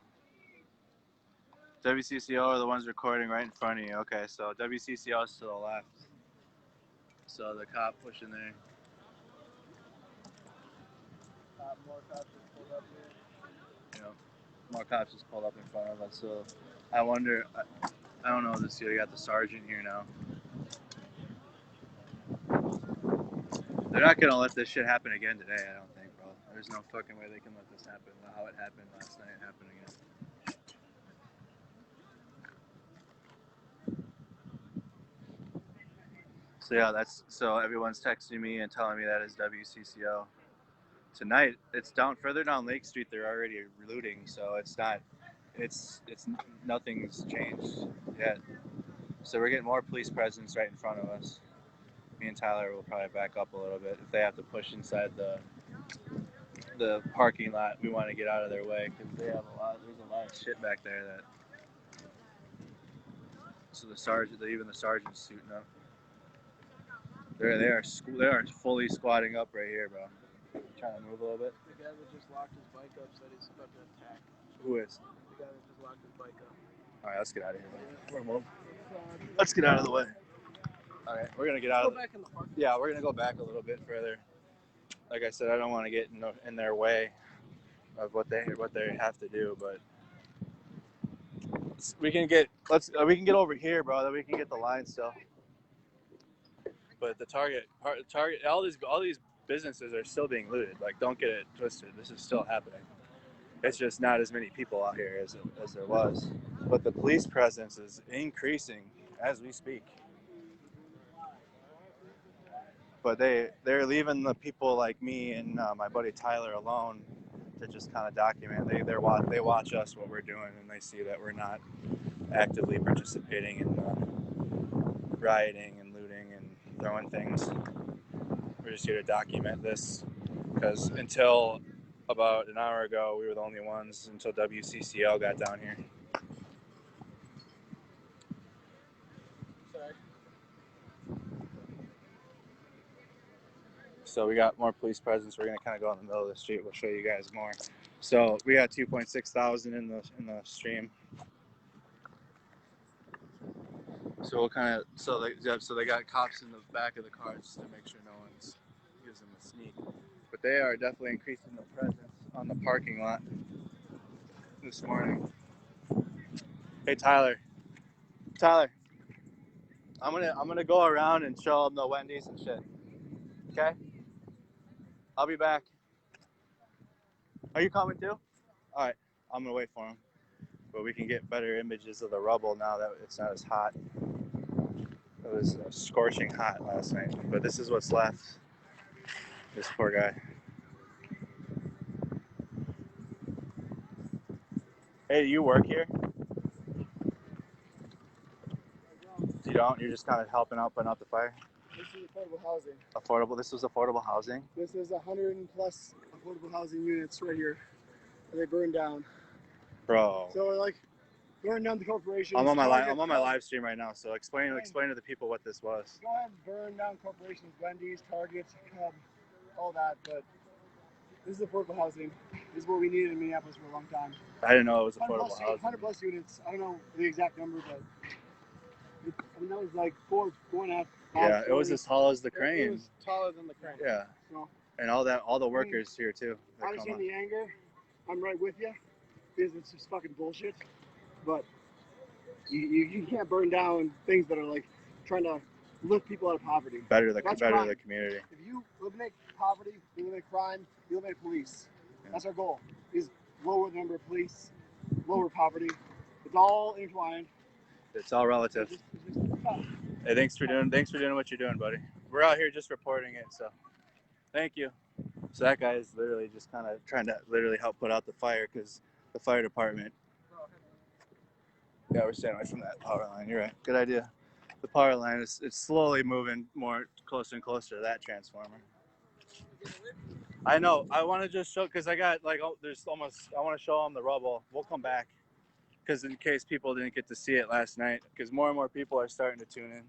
WCCO are the ones recording right in front of you. Okay, so WCCO is to the left. So the cop pushing there. More cops just pulled up here. You know, more cops just pulled up in front of us. So I wonder, I don't know this year. You got the sergeant here now. They're not gonna let this shit happen again today, I don't think, bro. There's no fucking way they can let this happen. How it happened last night happened again. So yeah, so everyone's texting me and telling me that is WCCO. Tonight, it's down further down Lake Street. They're already looting, so it's nothing's changed yet. So we're getting more police presence right in front of us. Me and Tyler will probably back up a little bit if they have to push inside the parking lot. We want to get out of their way because there's a lot of shit back there that. So even the sergeant's suiting up. They are fully squatting up right here, bro. Trying to move a little bit. The guy that just locked his bike up said he's about to attack. Who is? The guy that just locked his bike up. All right, let's get out of here. Let's get out of the way. All right, we're gonna get out. Go back in the park. Yeah, we're gonna go back a little bit further. Like I said, I don't want to get in their way of what they have to do, but we can get over here, bro. Then we can get the line still. But the Target, all these businesses are still being looted. Like, don't get it twisted. This is still happening. It's just not as many people out here as there was. But the police presence is increasing as we speak. But they're leaving the people like me and my buddy Tyler alone to just kind of document. They watch us what we're doing, and they see that we're not actively participating in rioting and looting and throwing things. We're just here to document this because until about an hour ago, we were the only ones until WCCO got down here. Sorry. So we got more police presence. We're gonna kind of go in the middle of the street. We'll show you guys more. So we got 2.6 thousand in the stream. So we'll kind of so they got cops in the back of the car just to make sure no one's gives them a sneak. But they are definitely increasing the presence on the parking lot this morning. Hey Tyler, I'm gonna go around and show them the Wendy's and shit. Okay, I'll be back. Are you coming too? All right, I'm gonna wait for him. But we can get better images of the rubble now that it's not as hot. It was scorching hot last night, but this is what's left. This poor guy. Hey, do you work here? You don't? You're just kind of helping out putting out the fire? This is affordable housing. Affordable? This was affordable housing? This is 100 and plus affordable housing units right here. And they burned down. Bro. So we're like burn down the corporations. I'm on my live stream right now, so explain to the people what this was. Go ahead and burn down corporations, Wendy's, Target, all that, but this is affordable housing. This is what we needed in Minneapolis for a long time. I didn't know it was affordable housing. 100 plus units. I don't know the exact number, but that was like 4.5. Yeah, it was as tall as the crane. It was taller than the crane. Yeah. So, and all the workers here too. I understand the anger. I'm right with you because it's just fucking bullshit. But you can't burn down things that are like trying to lift people out of poverty. Better the community. If you eliminate poverty, you eliminate crime, you eliminate police. Yeah. That's our goal. Is lower the number of police, lower poverty. It's all intertwined. It's all relative. Hey, thanks for doing what you're doing, buddy. We're out here just reporting it, so thank you. So that guy is literally just kind of trying to literally help put out the fire because the fire department. Yeah, we're staying away from that power line. You're right. Good idea. The power line is it's slowly moving more closer and closer to that transformer. I know. I want to just show because I got like there's almost. I want to show them the rubble. We'll come back because in case people didn't get to see it last night, because more and more people are starting to tune in.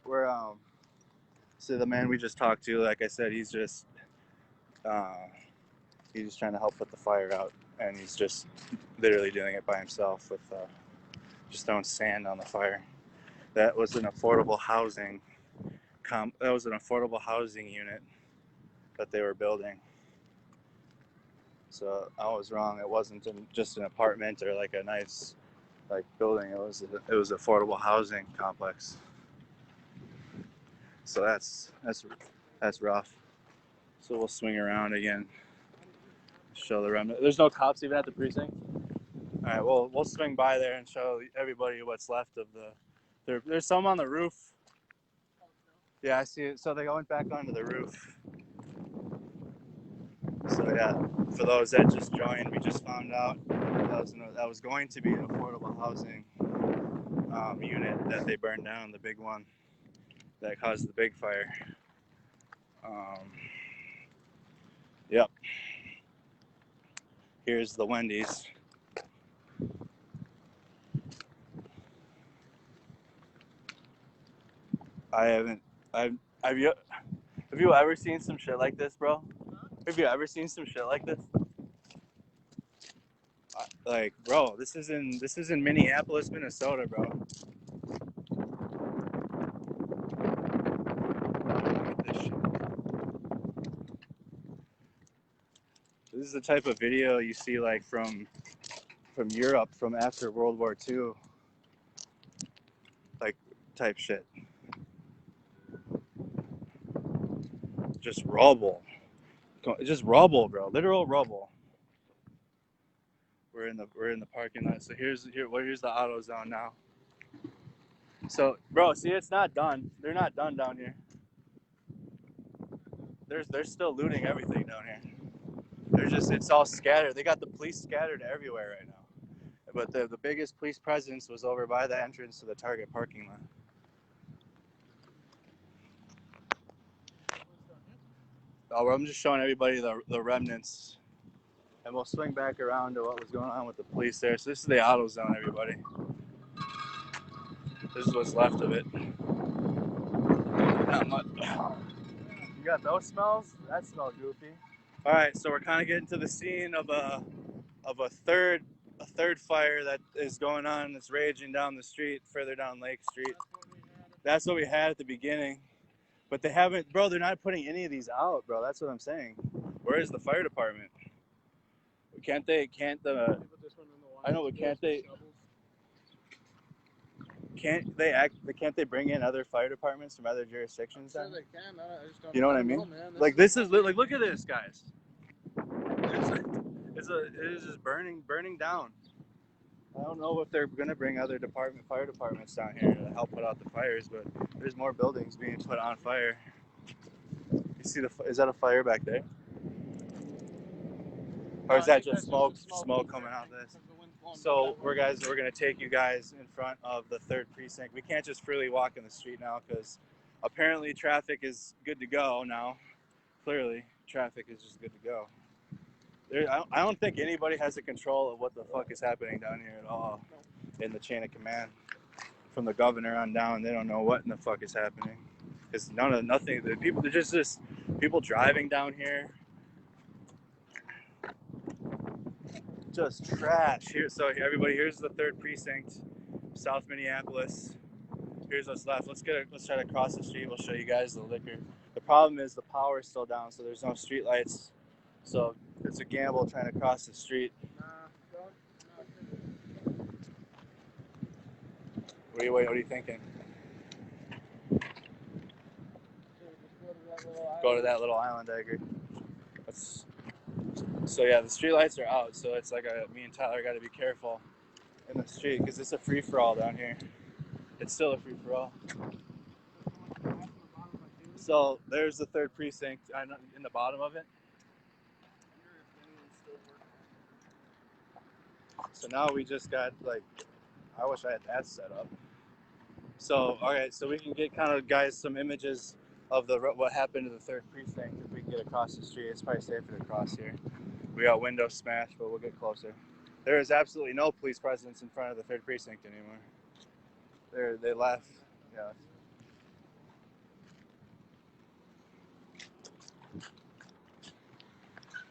We're so the man we just talked to, like I said, he's just trying to help put the fire out, and he's just literally doing it by himself with just throwing sand on the fire. That was an affordable housing. That was an affordable housing unit that they were building. So I was wrong. It wasn't just an apartment or like a nice like building. It was affordable housing complex. So that's rough. So we'll swing around again. Show the remnant. There's no cops even at the precinct. All right, well we'll swing by there and show everybody what's left of the. There's some on the roof. Yeah, I see it. So they went back onto the roof. So yeah, for those that just joined, we just found out that was going to be an affordable housing unit that they burned down, the big one that caused the big fire. Yep. Here's the Wendy's. Have you ever seen some shit like this, bro? Have you ever seen some shit like this? Like, bro, this is in Minneapolis, Minnesota, bro. This is the type of video you see like from Europe from after World War II, like type shit. Just rubble, bro. Literal rubble. We're in the parking lot. So here's the auto zone now. So, bro, see, it's not done. They're not done down here. They're still looting everything down here. It's all scattered. They got the police scattered everywhere right now. But the biggest police presence was over by the entrance to the Target parking lot. Oh, I'm just showing everybody the remnants. And we'll swing back around to what was going on with the police there. So this is the auto zone, everybody. This is what's left of it. Not much. You got those smells? That smells goofy. All right, so we're kind of getting to the scene of a third fire that is going on. That's raging down the street, further down Lake Street. That's what we had at the beginning, but they haven't, bro. They're not putting any of these out, bro. That's what I'm saying. Where is the fire department? Can't they? I know, but can't they? Can't they bring in other fire departments from other jurisdictions? Sure they can. I just don't. You know what I mean? Like this is like, look at this, guys. It is just burning down. I don't know if they're gonna bring other fire departments down here to help put out the fires, but there's more buildings being put on fire. You see is that a fire back there? Or is that just smoke coming out of this? So we're gonna take you guys in front of the 3rd precinct. We can't just freely walk in the street now because apparently traffic is good to go now. Clearly, traffic is just good to go. I don't think anybody has the control of what the fuck is happening down here at all in the chain of command. From the governor on down, they don't know what in the fuck is happening. It's nothing. The people, they're just people driving down here. Just trash here. So everybody, here's the 3rd precinct, South Minneapolis. Here's what's left. Let's try to cross the street. We'll show you guys the liquor. The problem is the power is still down, so there's no street lights. So it's a gamble trying to cross the street. What are you thinking? Go to that little island, I agree. So yeah, the street lights are out, so it's like me and Tyler got to be careful in the street because it's a free for all down here. It's still a free for all. So there's the 3rd precinct in the bottom of it. So now we just got I wish I had that set up. So alright, so we can get kind of guys some images of what happened to the 3rd precinct if we can get across the street. It's probably safer to cross here. We got windows smashed, but we'll get closer. There is absolutely no police presence in front of the 3rd precinct anymore. They left. Yeah.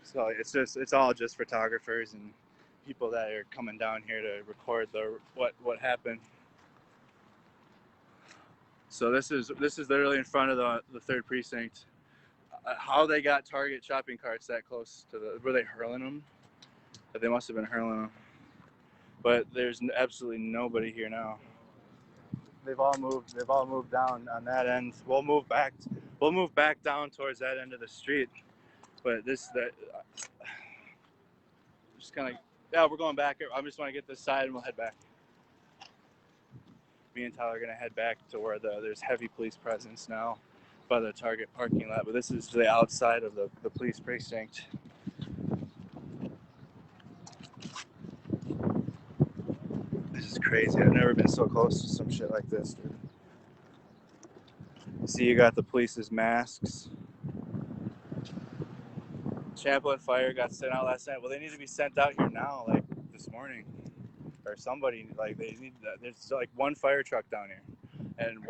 So it's all just photographers and people that are coming down here to record what happened. So this is literally in front of the 3rd precinct. How they got Target shopping carts that close to were they hurling them? They must have been hurling them. But there's absolutely nobody here now. They've all moved down on that end. We'll move back down towards that end of the street. But just kind of, yeah, we're going back. I just want to get this side and we'll head back. Me and Tyler are gonna head back to where there's heavy police presence now by the Target parking lot. But this is the outside of the police precinct. This is crazy. I've never been so close to some shit like this, dude. See, you got the police's masks. Champlain Fire got sent out last night. Well, they need to be sent out here now, like this morning, or somebody. Like they need. There's like one fire truck down here, and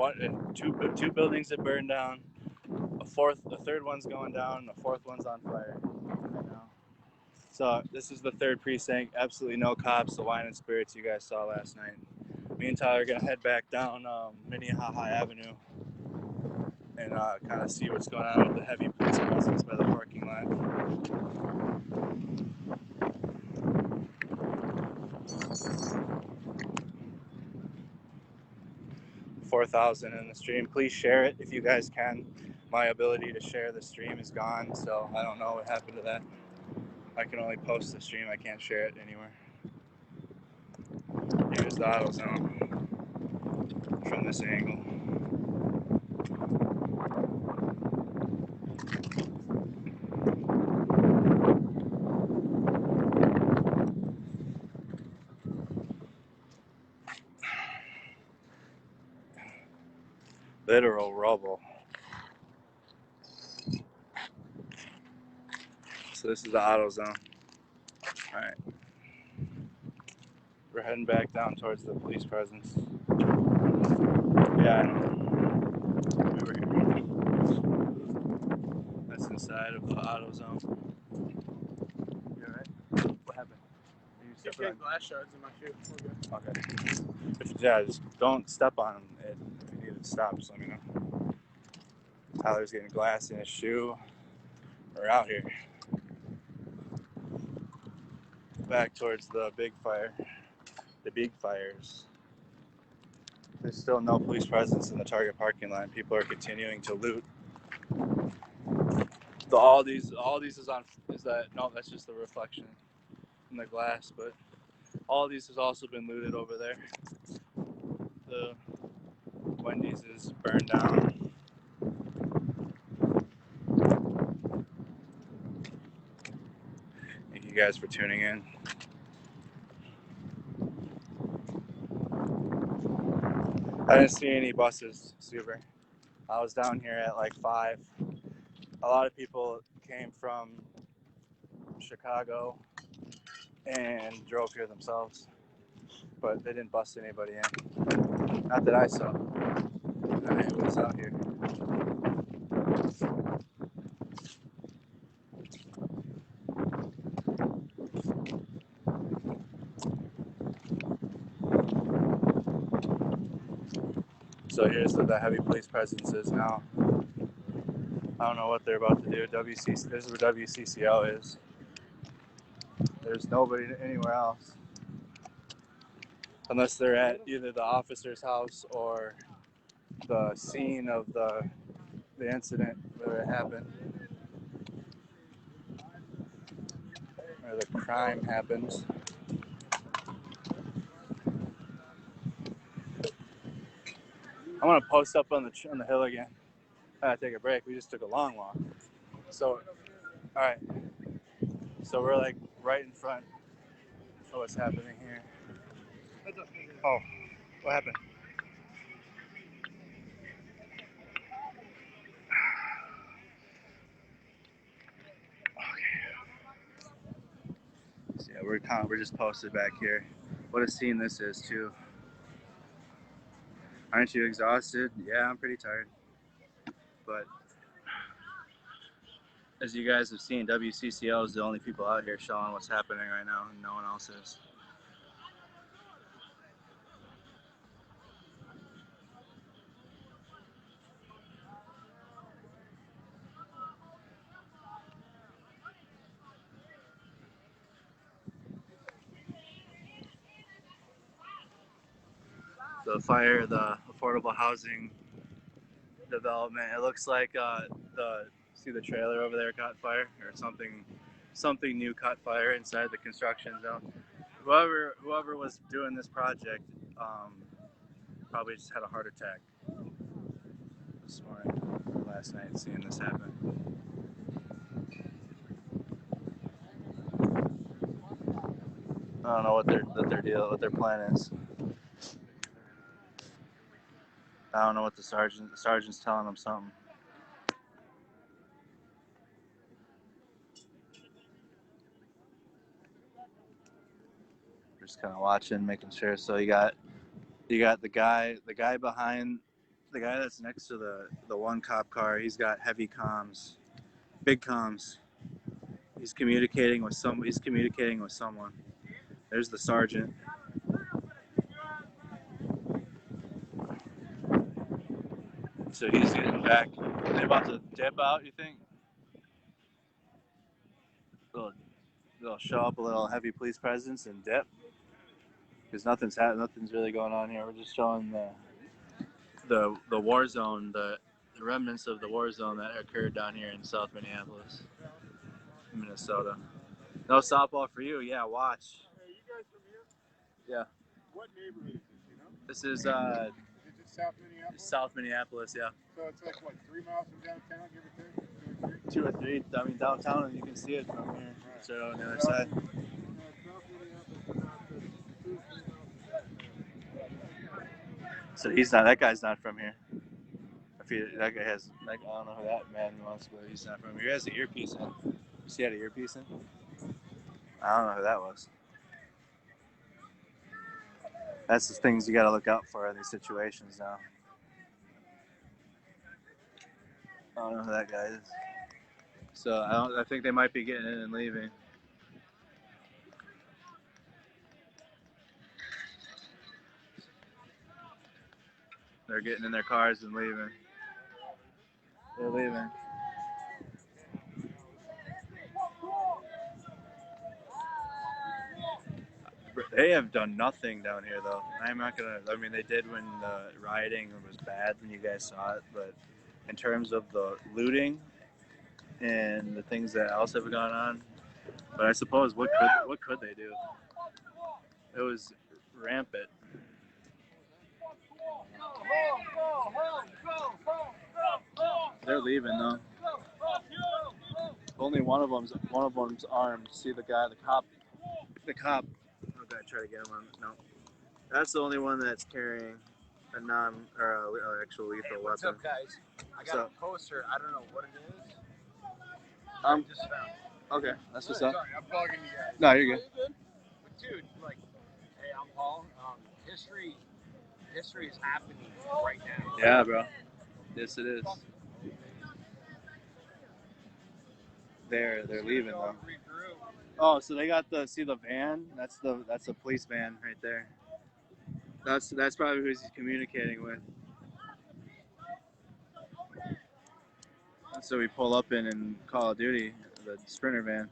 two buildings that burned down. The third one's going down, and the 4th one's on fire right now. So this is the 3rd precinct. Absolutely no cops. The wine and spirits you guys saw last night. Me and Tyler are gonna head back down Minneapolis Avenue and kind of see what's going on with the heavy police presence by the parking lot. 4,000 in the stream. Please share it if you guys can. My ability to share the stream is gone, so I don't know what happened to that. I can only post the stream. I can't share it anywhere. Here's the AutoZone from this angle. Literal rubble. So this is the AutoZone. All right. We're heading back down towards the police presence. Yeah, I know. We were here. That's inside of the AutoZone. You alright? What happened? Keep getting glass shards in my shoe. Okay. Yeah, just don't step on them. If you need to stop, just let me know. Tyler's getting glass in his shoe. We're out here. Back towards the big fire. The big fires. There's still no police presence in the Target parking lot. People are continuing to loot. All these is that no, that's just the reflection in the glass, but all these has also been looted over there. The Wendy's is burned down. Thank you guys for tuning in. I didn't see any buses, super. I was down here at like 5. A lot of people came from Chicago and drove here themselves, but they didn't bust anybody in. Not that I saw. It was out here. So here's the heavy police presence is now. I don't know what they're about to do. This is where WCCO is. There's nobody anywhere else. Unless they're at either the officer's house or the scene of the incident where it happened. where the crime happens. I want to post up on the hill again. I gotta take a break. We just took a long walk. So, all right. So we're like right in front of what's happening here. Oh, what happened? So yeah, we're just posted back here. What a scene this is too. Aren't you exhausted? Yeah, I'm pretty tired. But as you guys have seen, WCCL is the only people out here showing what's happening right now, and no one else is. The fire, the affordable housing development. It looks like see the trailer over there caught fire, or something new caught fire inside the construction zone. Whoever was doing this project probably just had a heart attack this morning, last night, seeing this happen. I don't know what their plan is. I don't know what the sergeant's telling them something. Just kind of watching, making sure. So you got the guy behind, the guy that's next to the one cop car. He's got heavy comms, big comms. He's communicating with someone. There's the sergeant. So he's getting back. Are they about to dip out, you think? They'll show up a little heavy police presence and dip. Because nothing's really going on here. We're just showing the war zone, the remnants of the war zone that occurred down here in South Minneapolis, Minnesota. No softball for you. Yeah, watch. Hey, you guys from here? Yeah. What neighborhood is this, you know? This is Is it South Minneapolis? South Minneapolis, yeah. So it's like, what, 3 miles from downtown, give or take? 2 or 3. I mean, downtown, and you can see it from here. Right. It's right on the other side. South Minneapolis is about 2 3 miles. So that guy's not from here. That guy has, I don't know who that man was, but he's not from here. He has an earpiece in. You see, he had an earpiece in? I don't know who that was. That's the things you got to look out for in these situations now. I don't know who that guy is. So I think they might be getting in and leaving. They're getting in their cars and leaving. They're leaving. They have done nothing down here, though. I'm not gonna. I mean, they did when the rioting was bad, when you guys saw it. But in terms of the looting and the things that else have gone on, but I suppose what could they do? It was rampant. They're leaving though. Only one of them's armed. See the guy, the cop. I'm gonna try to get him on. No, that's the only one that's carrying a actual lethal weapon. What's up, guys? I got a poster. I don't know what it is. Just found it. Okay, that's what's up. Sorry, I'm bugging you guys. No, you're good. But dude, like, hey, I'm Paul. History is happening right now. Yeah, bro. Yes, it is. They're leaving though. Oh, so they got the van. That's the police van right there. That's probably who he's communicating with. So we pull up in Call of Duty, the Sprinter van.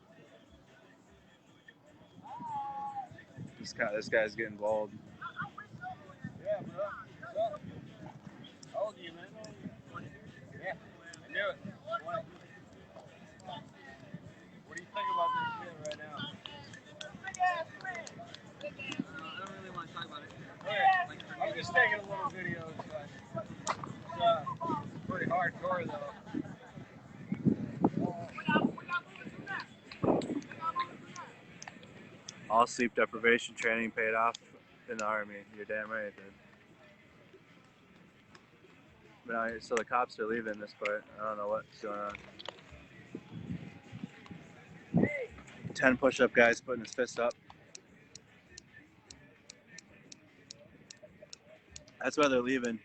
This guy's getting bold. Yeah, bro. What's up? How old are you, man? Yeah, I knew it. What do you think about this shit right now? hardcore though. All sleep deprivation training paid off in the Army. You're damn right it did. But now, so the cops are leaving this part. I don't know what's going on. 10 push-up guys putting his fist up. That's why they're leaving.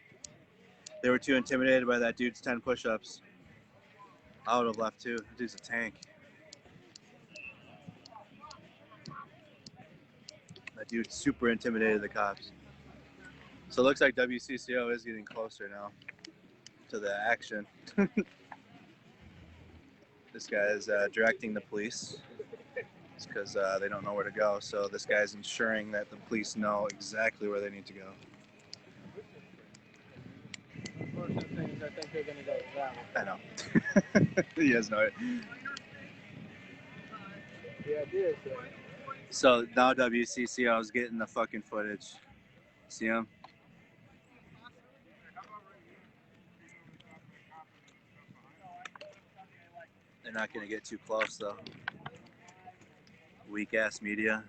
They were too intimidated by that dude's 10 push-ups. I would have left too. That dude's a tank. That dude super intimidated the cops. So it looks like WCCO is getting closer now to the action. This guy is directing the police because they don't know where to go. So this guy's ensuring that the police know exactly where they need to go. Things I think they're gonna go that way. I know. He has no idea. The idea is that. So now WCCO is getting the fucking footage. See him? They're not going to get too close though. Weak ass media.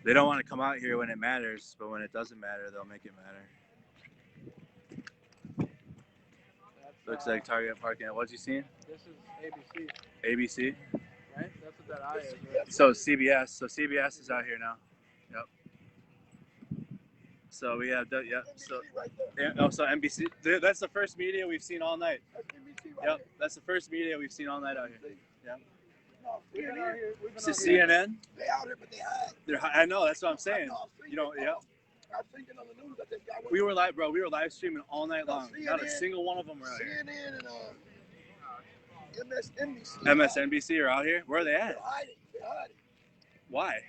They don't want to come out here when it matters, but when it doesn't matter, they'll make it matter. Looks like Target parking. What'd you see? This is ABC. ABC? Right? That's what that eye is, right? So CBS. So CBS is out here now. Yep. So we have, yep. So, so NBC. That's the first media we've seen all night. Yep. That's the first media we've seen all night out here. Yep. We've been out here. Is it CNN? They out here, but they hide. I know. That's what I'm saying. You know. Yep. I was thinking on the news that this guy went. We were live, bro. We were live streaming all night long. CNN, Not a single one of them were out here. CNN and MSNBC. MSNBC are out here. Where are they They're at? hiding. They're hiding. Why?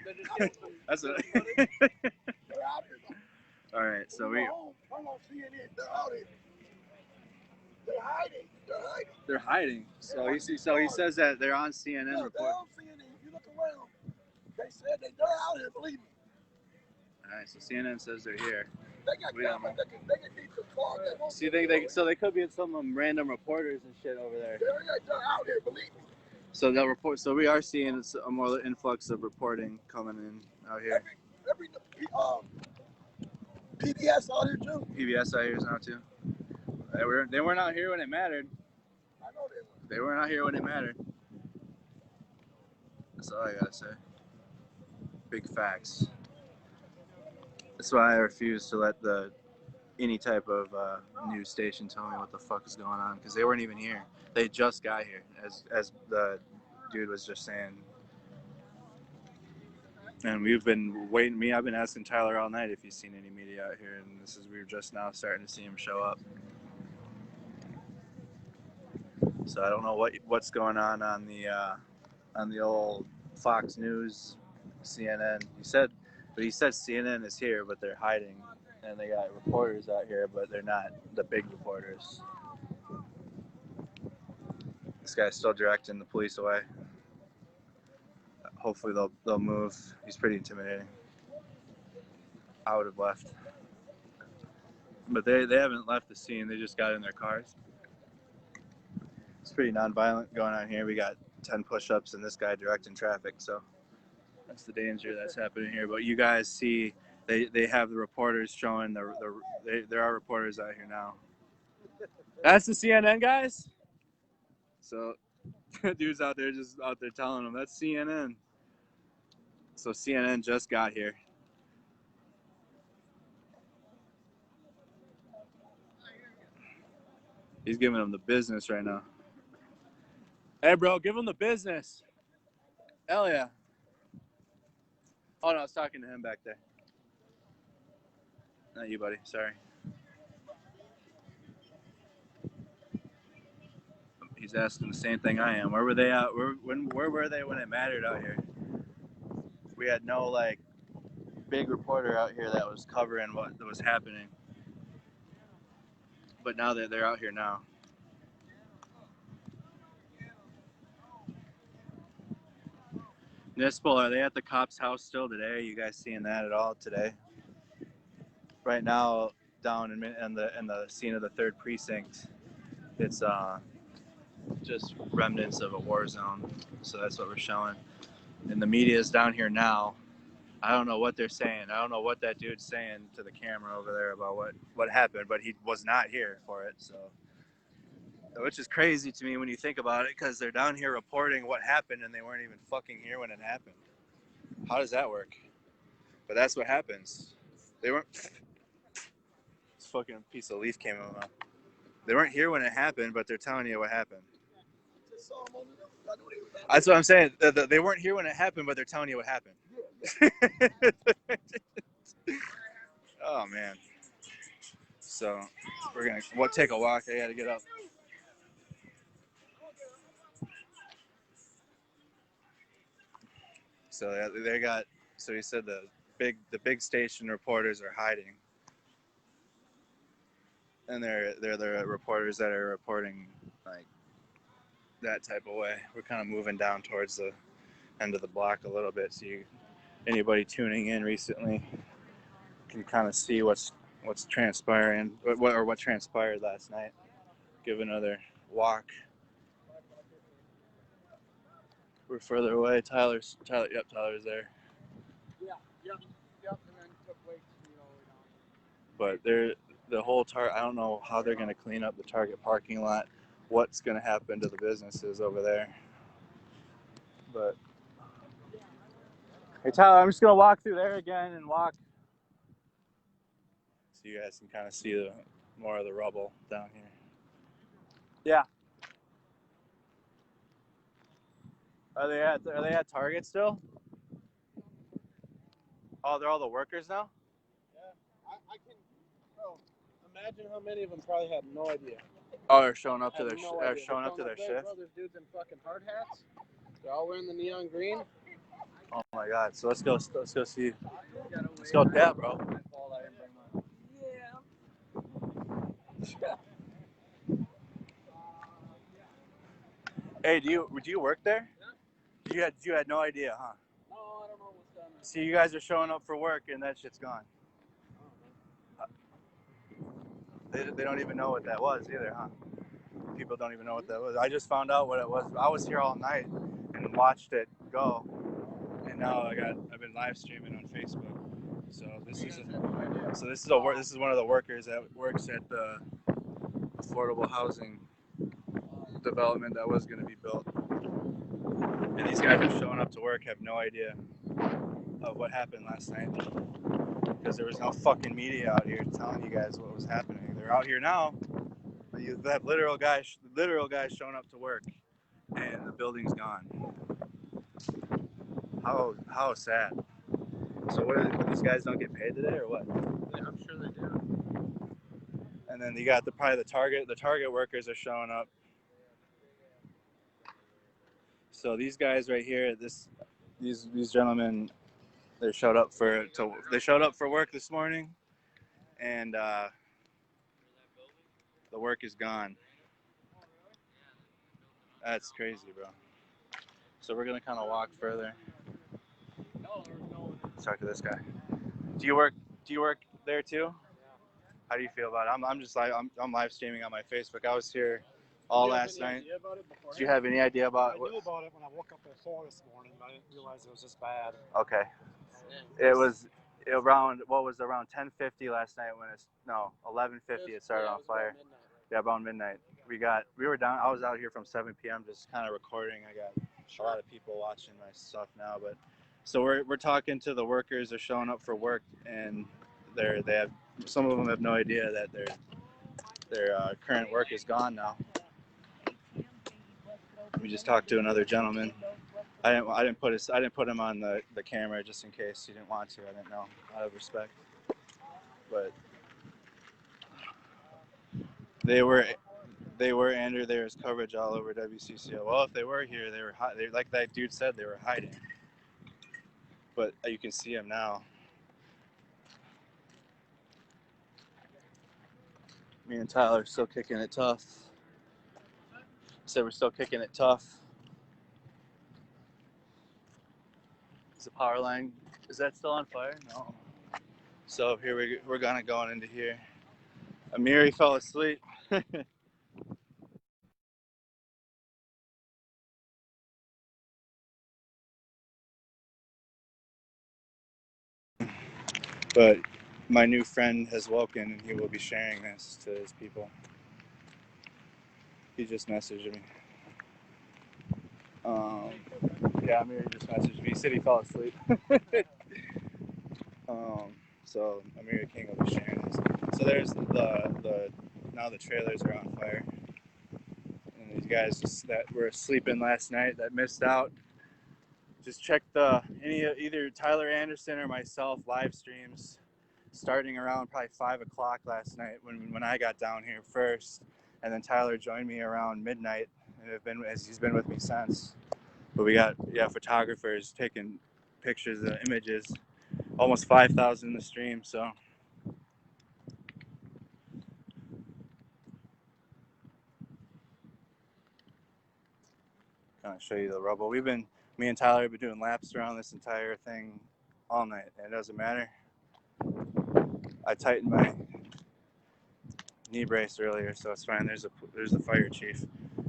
That's a. They're out here. All right. So we. I'm on CNN. They're out here. They're hiding. They're hiding. They're hiding. So he says that they're on CNN Yeah, they're reporting. on CNN. If you look around, they said they're out here. Believe me. All right. So CNN says they're here. They got We don't cameras. They can keep the car. So you think they could be some random reporters and shit over there. They're out here. Believe me. So they'll report. So we are seeing a more influx of reporting coming in out here. Every PBS out here too. PBS out here now too. They weren't out here when it mattered. I know they were. They weren't out here when it mattered. That's all I gotta say. Big facts. That's why I refuse to let any type of news station tell me what the fuck is going on, because they weren't even here. They just got here, as the dude was just saying. And we've been waiting. I've been asking Tyler all night if he's seen any media out here, and we're just now starting to see him show up. So I don't know what's going on the old Fox News, CNN. He said CNN is here, but they're hiding, and they got reporters out here, but they're not the big reporters. This guy's still directing the police away. Hopefully they'll move. He's pretty intimidating. I would have left, but they haven't left the scene. They just got in their cars. It's pretty nonviolent going on here. We got 10 push-ups and this guy directing traffic, so that's the danger that's happening here. But you guys see, they have the reporters showing there are reporters out here now. That's the CNN guys. So dude's out there telling them that's CNN. So CNN just got here. He's giving them the business right now. Hey, bro, give him the business. Hell yeah. Oh, no, I was talking to him back there. Not you, buddy. Sorry. He's asking the same thing I am. Where were they at? Where were they when it mattered out here? We had no, big reporter out here that was covering what was happening. But now they're out here now. Municipal, are they at the cop's house still today? Are you guys seeing that at all today? Right now, down in the scene of the 3rd precinct, It's just remnants of a war zone. So that's what we're showing. And the media is down here now. I don't know what they're saying. I don't know what that dude's saying to the camera over there about what happened, but he was not here for it. So, which is crazy to me when you think about it, because they're down here reporting what happened and they weren't even fucking here when it happened. How does that work? But that's what happens. They weren't. This fucking piece of leaf came out. They weren't here when it happened, but they're telling you what happened. That's what I'm saying. They weren't here when it happened, but they're telling you what happened. Oh man. So we're gonna take a walk. I gotta get up. So they got. So he said the big station reporters are hiding, and they're the reporters that are reporting like that type of way. We're kind of moving down towards the end of the block a little bit, so anybody tuning in recently can kind of see what's transpiring, what transpired last night. Give another walk. We're further away. Tyler's there. Yep. And then took weights, But the whole I don't know how they're going to clean up the Target parking lot. What's going to happen to the businesses over there? But hey, Tyler, I'm just going to walk through there again and walk, so you guys can kind of see more of the rubble down here. Yeah. Are they at Target still? Oh, they're all the workers now? Yeah. I can, bro, imagine how many of them probably have no idea. Oh, they're showing up to their shift. Bro, there's dudes in fucking hard hats. They're all wearing the neon green. Oh my God! So let's go see. Let's go, yeah, bro. Yeah. Hey, do you work there? Yeah. You had no idea, huh? No, I don't know what's done. See, you guys are showing up for work and that shit's gone. They don't even know what that was either, huh? People don't even know what that was. I just found out what it was. I was here all night and watched it go, and now I've been live streaming on Facebook. So this is one of the workers that works at the affordable housing development that was going to be built. And these guys are showing up to work, have no idea of what happened last night, because there was no fucking media out here telling you guys what was happening. They're out here now. You have literal guys showing up to work, and the building's gone. How sad. So what these guys don't get paid today or what? Yeah, I'm sure they do. And then you got probably the Target workers are showing up. So these guys right here, these gentlemen, they showed up for work this morning, and the work is gone. That's crazy, bro. So we're gonna kind of walk further. Let's talk to this guy. Do you work there too? How do you feel about it? I'm live streaming on my Facebook. I was here all last night. Do you have any idea about I knew about it when I woke up at 4 this morning, but I didn't realize it was this bad. Okay. It was around 10:50 last night 11:50 it started on fire. Yeah, about midnight. We were down. I was out here from 7 p.m. just kind of recording. I got a lot of people watching my stuff now, but so we're talking to the workers. They're showing up for work, and some of them have no idea that their current work is gone now. We just talked to another gentleman. I didn't put him on the camera just in case he didn't want to. I didn't know, out of respect. But they were and there was coverage all over WCCO. Well, if they were here, they like that dude said, they were hiding. But you can see them now. Me and Tyler are still kicking it tough. Said we're still kicking it tough. Is the power line, is that still on fire? No. So here we're going into here. Amiri fell asleep. But my new friend has woken and he will be sharing this to his people. He just messaged me. Yeah, Amir just messaged me. He said he fell asleep. So Amir King will be sharing this. So there's the now the trailers are on fire. And these guys that were sleeping last night that missed out, just check either Tyler Anderson or myself live streams starting around probably 5 o'clock last night when I got down here first, and then Tyler joined me around midnight, and he's been with me since. But we got photographers taking pictures and images, almost 5,000 in the stream. So kind of show you the rubble. Me and Tyler have been doing laps around this entire thing all night, and it doesn't matter. I tightened my knee brace earlier, so it's fine. There's the fire chief.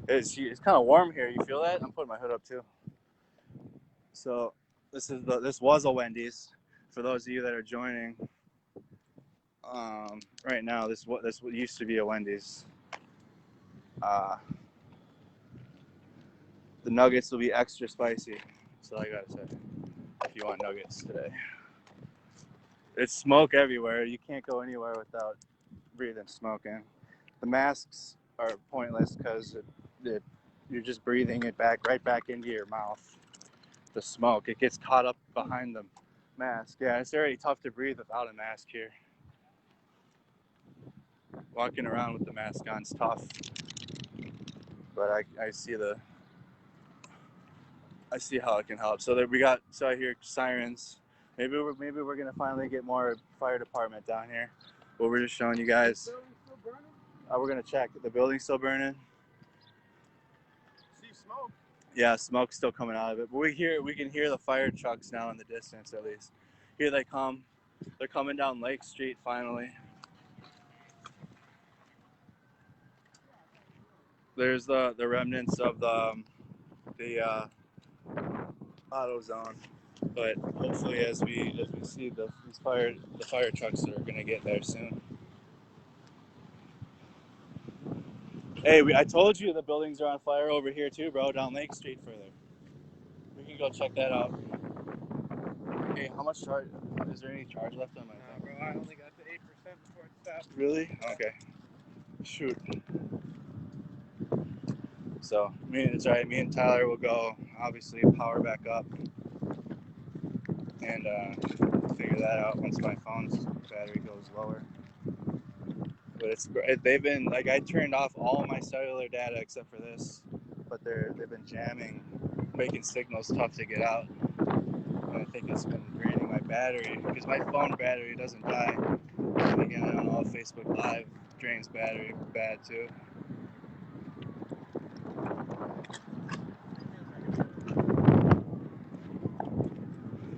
It's kind of warm here. You feel that? I'm putting my hood up too. So this was a Wendy's. For those of you that are joining, right now this used to be a Wendy's. The nuggets will be extra spicy. So I gotta say, if you want nuggets today, it's smoke everywhere. You can't go anywhere without breathing smoke in. The masks are pointless because you're just breathing it right back into your mouth. The smoke, it gets caught up behind the mask. Yeah, it's already tough to breathe without a mask here. Walking around with the mask on is tough, but I see how it can help. So I hear sirens. Maybe we're gonna finally get more fire department down here. But we're just showing you guys. We're gonna check. The building's still burning. See smoke. Yeah, smoke's still coming out of it. But we can hear the fire trucks now in the distance at least. Here they come. They're coming down Lake Street finally. There's the remnants of the auto zone, but hopefully as we see the fire trucks are gonna get there soon. Hey, I told you the buildings are on fire over here too, bro. Down Lake Street further. We can go check that out. Hey, how much charge? Is there any charge left on my thing? Bro, I only got to 8% before it stopped. Really? Okay. Shoot. So it's alright. Me and Tyler will go. Obviously, power back up and figure that out once my phone's battery goes lower. But they've been like I turned off all my cellular data except for this, but they've been jamming, making signals tough to get out. And I think it's been draining my battery because my phone battery doesn't die. And again, I don't know if Facebook Live drains battery bad too.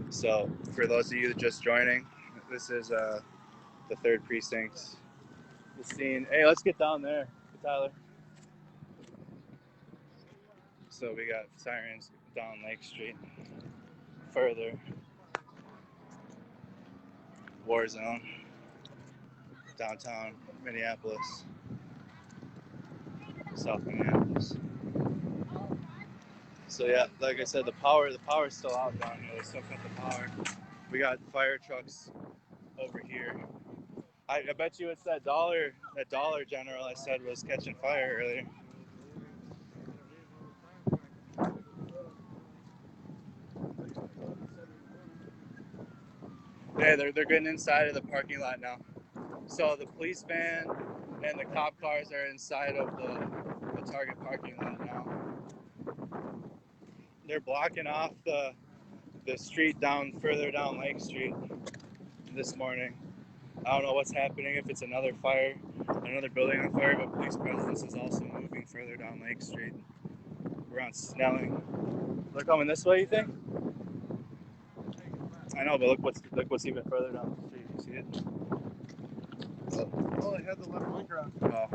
So for those of you just joining, this is the 3rd precinct. The scene. Hey, let's get down there, Tyler. So we got sirens down Lake Street. Further, war zone, downtown Minneapolis, South Minneapolis. So yeah, like I said, the power's still out down here. They still cut the power. We got fire trucks over here. I bet you it's that Dollar General I said was catching fire earlier. Yeah, they're getting inside of the parking lot now. So the police van and the cop cars are inside of the Target parking lot now. They're blocking off the street further down Lake Street this morning. I don't know what's happening, if it's another fire, another building on fire, but police presence is also moving further down Lake Street. We're on Snelling. They're coming this way, you think? I know, but look what's even further down the street. You see it? Oh, they had the left blinker on. Oh,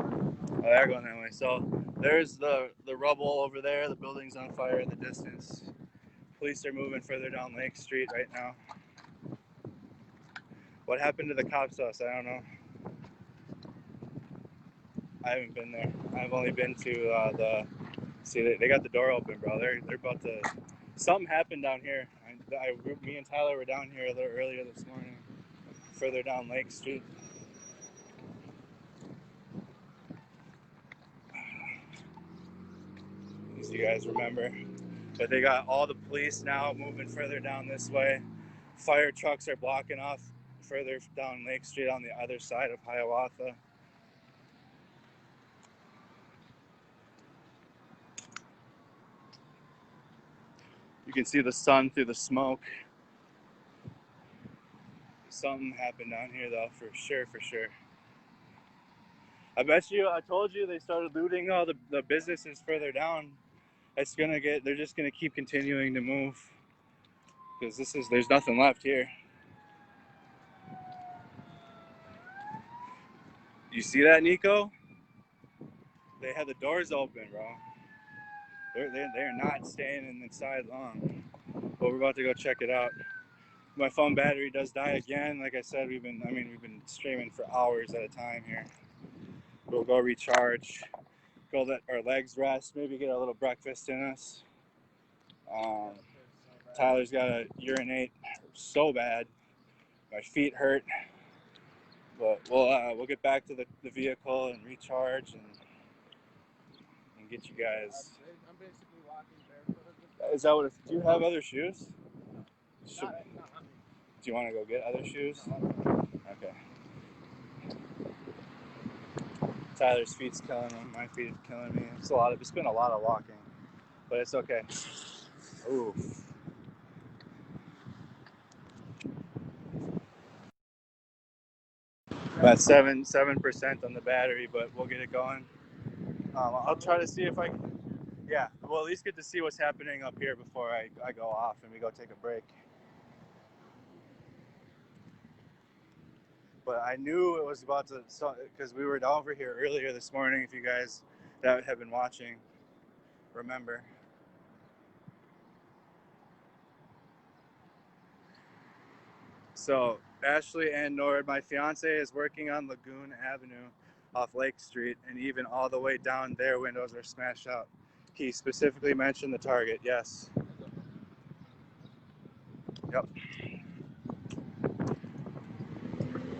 they're going that way. So there's the rubble over there. The building's on fire in the distance. Police are moving further down Lake Street right now. What happened to the cops house? I don't know. I haven't been there. I've only been to see, they got the door open, bro. They're about to, something happened down here. Me and Tyler were down here a little earlier this morning, further down Lake Street. As you guys remember. But they got all the police now moving further down this way. Fire trucks are blocking off further down Lake Street on the other side of Hiawatha. You can see the sun through the smoke. Something happened down here though, for sure, for sure. I bet you, I told you they started looting all the businesses further down. They're just gonna keep continuing to move. Because there's nothing left here. You see that, Nico? They had the doors open, bro. They're not staying inside long. But we're about to go check it out. My phone battery does die again. Like I said, we've been streaming for hours at a time here. We'll go recharge, go let our legs rest, maybe get a little breakfast in us. Tyler's got to urinate so bad. My feet hurt. But we'll get back to the vehicle and recharge and get you guys. I'm basically walking barefoot. Is that what? Do you have other shoes? Do you want to go get other shoes? Okay. Tyler's feet's killing him. My feet are killing me. It's been a lot of walking, but it's okay. Ooh. About 7% on the battery, but we'll get it going. I'll try to see if I can. Yeah, we'll at least get to see what's happening up here before I go off and we go take a break. But I knew it was about to, because we were over here earlier this morning, if you guys that have been watching, remember. So Ashley and Nord, my fiance, is working on Lagoon Avenue off Lake Street, and even all the way down their windows are smashed out. He specifically mentioned the Target, yes. Yep.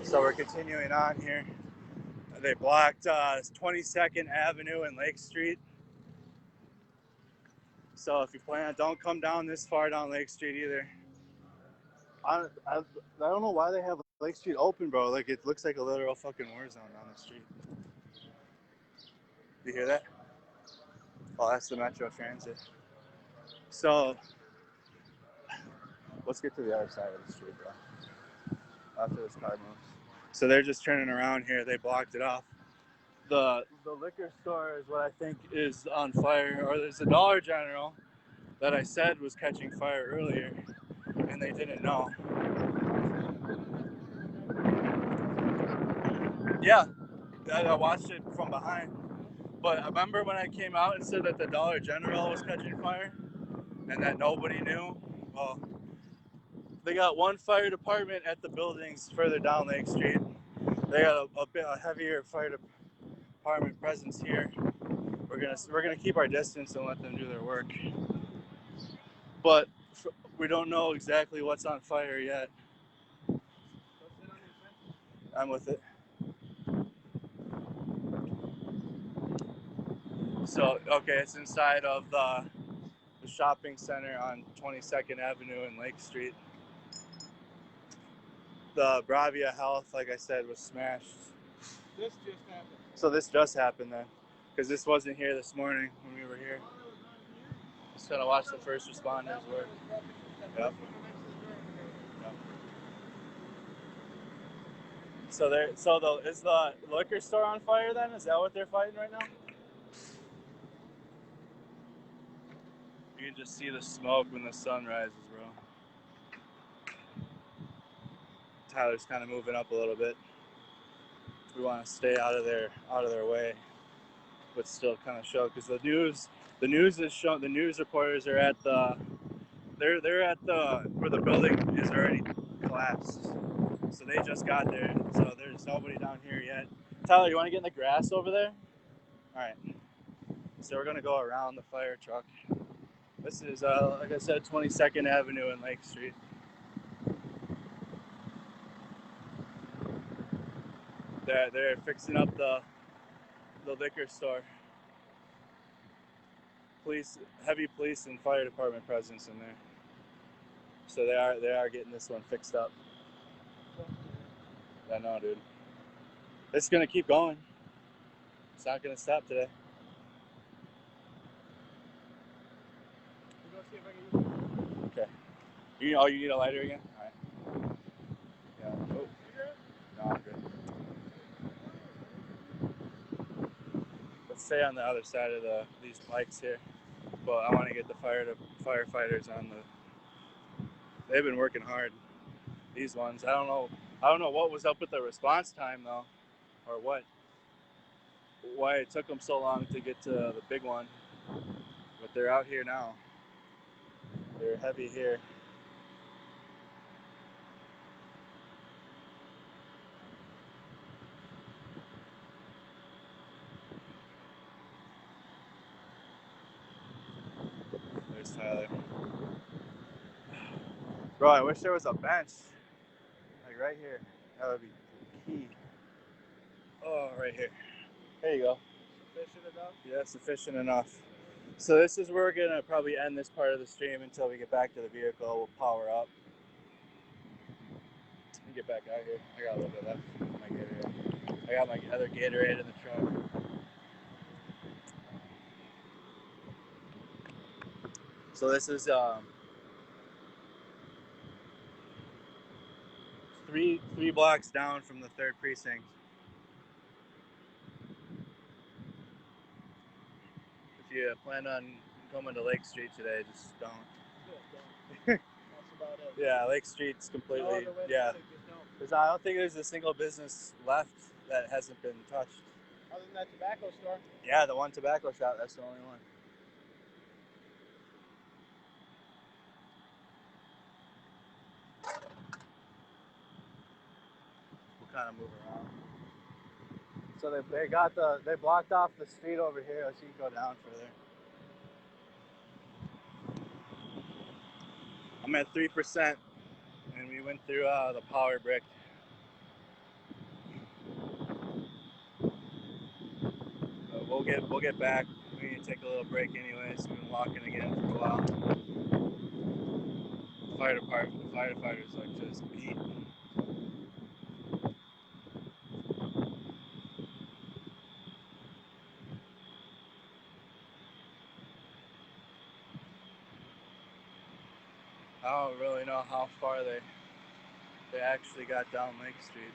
So we're continuing on here. They blocked 22nd Avenue and Lake Street. So if you plan, don't come down this far down Lake Street either. I don't know why they have Lake Street open, bro. Like, it looks like a literal fucking war zone down the street. You hear that? Oh, that's the Metro Transit. So let's get to the other side of the street, bro. After this car moves. So they're just turning around here. They blocked it off. The liquor store is what I think is on fire, or there's a Dollar General that I said was catching fire earlier, and they didn't know. Yeah, I watched it from behind. But I remember when I came out and said that the Dollar General was catching fire and that nobody knew. Well, they got one fire department at the buildings further down Lake Street. They got a heavier fire department presence here. We're gonna keep our distance and let them do their work. But we don't know exactly what's on fire yet. I'm with it. So, okay, it's inside of the shopping center on 22nd Avenue and Lake Street. The Bravia Health, like I said, was smashed. This just happened. So this just happened then, because this wasn't here this morning when we were here. Just gonna watch the first responders work. Yep. So is the liquor store on fire then? Is that what they're fighting right now? You can just see the smoke when the sun rises, bro. Tyler's kind of moving up a little bit. We want to stay out of their way, but still kind of show, because the news is showing. The news reporters are at they're at where the building is already collapsed. So they just got there. So there's nobody down here yet. Tyler, you want to get in the grass over there? All right. So we're gonna go around the fire truck. This is, like I said, 22nd Avenue and Lake Street. They're fixing up the liquor store. Heavy police and fire department presence in there. So they are getting this one fixed up. I know, dude. It's gonna keep going. It's not gonna stop today. Okay. You need a lighter again? All right. Yeah. Oh. No, I'm good. Let's stay on the other side of these bikes here. But I want to get the firefighters on the. They've been working hard. These ones. I don't know what was up with the response time though, or why it took them so long to get to the big one. But they're out here now. They're heavy here. There's Tyler. Bro, I wish there was a bench. Like right here. That would be key. Oh, right here. There you go. Sufficient enough? Yeah, sufficient enough. So this is where we're gonna probably end this part of the stream until we get back to the vehicle. We'll power up. Let me get back out here. I got a little bit left. My Gatorade. I got my other Gatorade in the truck. So this is three blocks down from the 3rd precinct. If you plan on coming to Lake Street today, just don't. That's about it. Yeah, Lake Street's completely. No other way to Yeah, put it, just no. because I don't think there's a single business left that hasn't been touched. Other than that tobacco store. Yeah, the one tobacco shop. That's the only one. We'll kind of move around. So they blocked off the street over here. So you can go down further. I'm at 3%, and we went through the power brick. We'll get back. We need to take a little break anyways. We've been walking again for a while. Firefighters like just beat. I don't really know how far they actually got down Lake Street.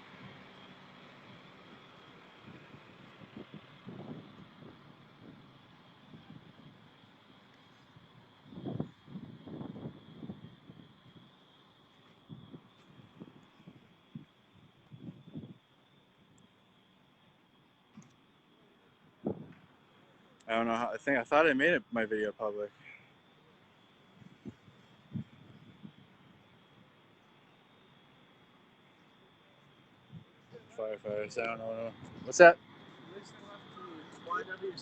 I don't know how. I thought I made my video public. Firefighters. I don't know. What's that?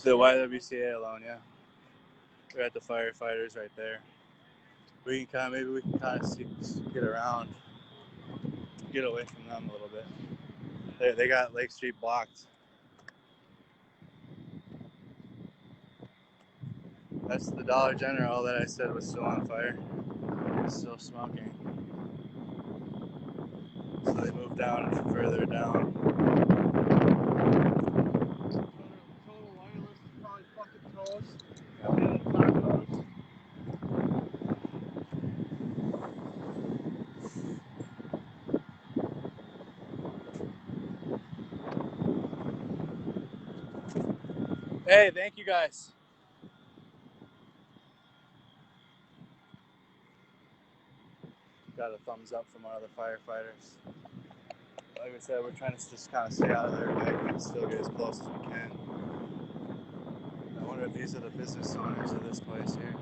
The YWCA alone, yeah. We're at the firefighters right there. Maybe we can kind of get around, get away from them a little bit. They got Lake Street blocked. That's the Dollar General that I said was still on fire. It's still smoking. So they moved down further down. Total wireless is probably fucking toast. Hey, thank you guys. Got a thumbs up from one of the firefighters. Like I said, we're trying to just kind of stay out of their way, but still get as close as we can. I wonder if these are the business owners of this place here.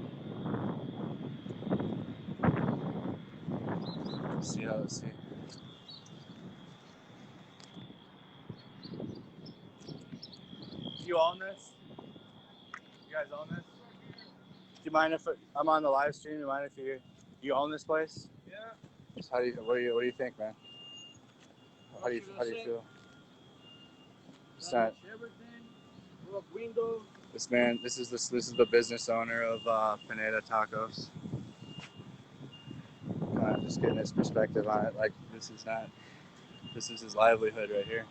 Let's see. you own this? You guys own this? Do you mind if I'm on the live stream? Do you mind if you own this place? Yeah. What do you think, man? How do you feel? It's not, Everything. Broke windows. this is the business owner of Pineda Tacos. Kind of just getting his perspective on it. Like this is his livelihood right here.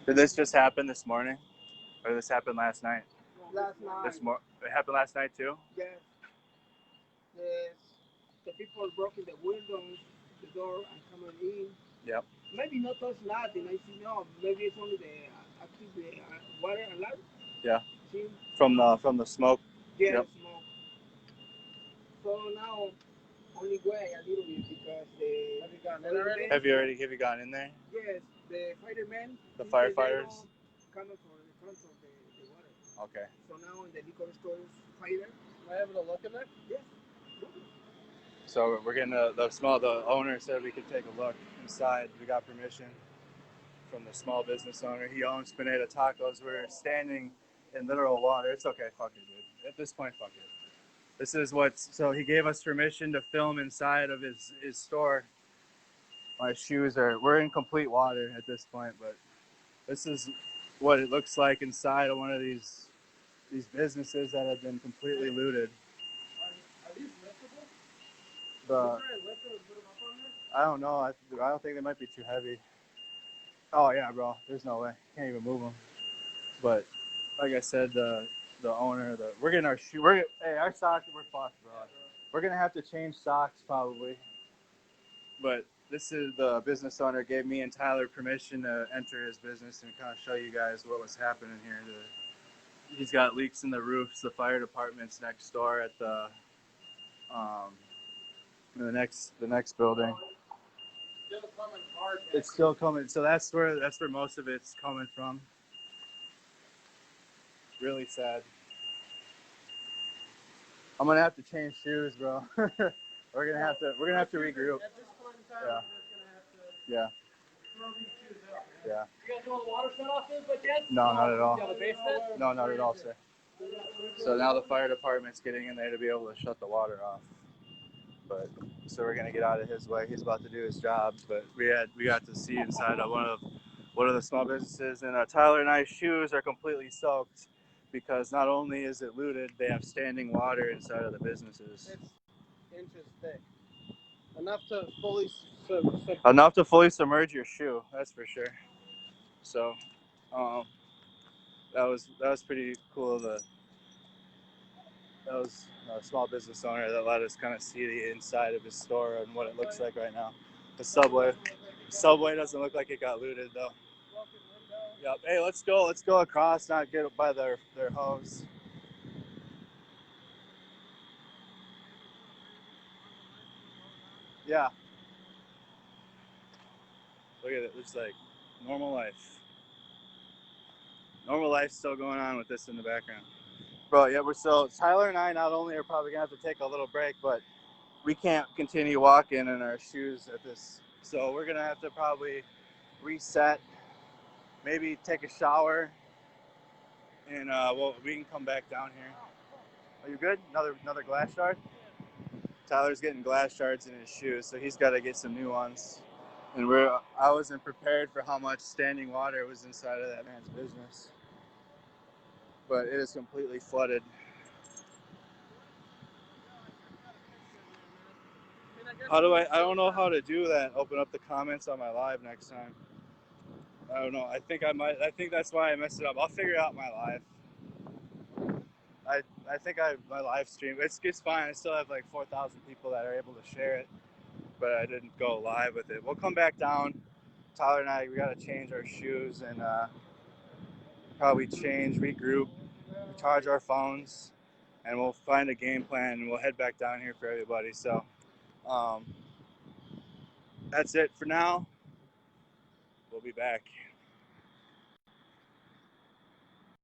Did this just happen this morning, or did this happen last night? Last night. It happened last night too. Yes. The people broke in the windows, the door, and coming in. Yep. Maybe not touch nothing. I see no. Maybe it's only the water alarm. Yeah. See? From the smoke. Yes, Yep. smoke. So now only way a little bit because the. Have you gone in already? Have you gone in there? Yes, the firemen. The firefighters. Coming for the front of the water. Okay. So now in the liquor stores, fighter. Am I able to look in there? Yes. So we're getting the owner said we could take a look inside. We got permission from the small business owner. He owns Pineda Tacos. We're standing in literal water. It's okay, fuck it, dude. At this point, fuck it. This is so he gave us permission to film inside of his store. My shoes we're in complete water at this point, but this is what it looks like inside of one of these businesses that have been completely looted. Are these liftable? I don't know. I don't think they might be too heavy. Oh yeah, bro. There's no way. Can't even move them. But like I said, the owner, we're getting our shoe. Our socks were fucked, bro. We're gonna have to change socks probably. But this is the business owner gave me and Tyler permission to enter his business and kind of show you guys what was happening here. He's got leaks in the roofs. The fire department's next door at the next building. Still coming hard. It's still coming. So that's where most of it's coming from. Really sad. I'm gonna have to change shoes, bro. we're gonna have to regroup. At this point in time, Yeah. we're just gonna have to Yeah. throw these shoes out. Yeah. You guys know what the water shut off is by chance? No, not at all. You have a basement? No, not at all, sir. So now the fire department's getting in there to be able to shut the water off. But so we're gonna get out of his way. He's about to do his job. But we got to see inside of one of the small businesses, and Tyler and I's shoes are completely soaked because not only is it looted, they have standing water inside of the businesses. It's inches thick. Enough to fully submerge your shoe. That's for sure. So that was pretty cool. That was a small business owner that let us kind of see the inside of his store and what it looks like right now. The subway doesn't look like it got looted though. Yep. Hey, let's go across, not get by their hose. Yeah. Look at it. It's like normal life. Normal life still going on with this in the background. Bro, yeah, so Tyler and I not only are probably gonna have to take a little break, but we can't continue walking in our shoes at this. So we're gonna have to probably reset, maybe take a shower, and we can come back down here. Are you good? Another glass shard? Tyler's getting glass shards in his shoes, so he's got to get some new ones. And I wasn't prepared for how much standing water was inside of that man's business. But it is completely flooded. I don't know how to do that. Open up the comments on my live next time. I don't know. I think that's why I messed it up. I'll figure out my live. I think my live stream. It's fine. I still have like 4,000 people that are able to share it, but I didn't go live with it. We'll come back down. Tyler and I, we got to change our shoes and probably regroup, charge our phones, and we'll find a game plan and we'll head back down here for everybody. So that's it for now. We'll be back.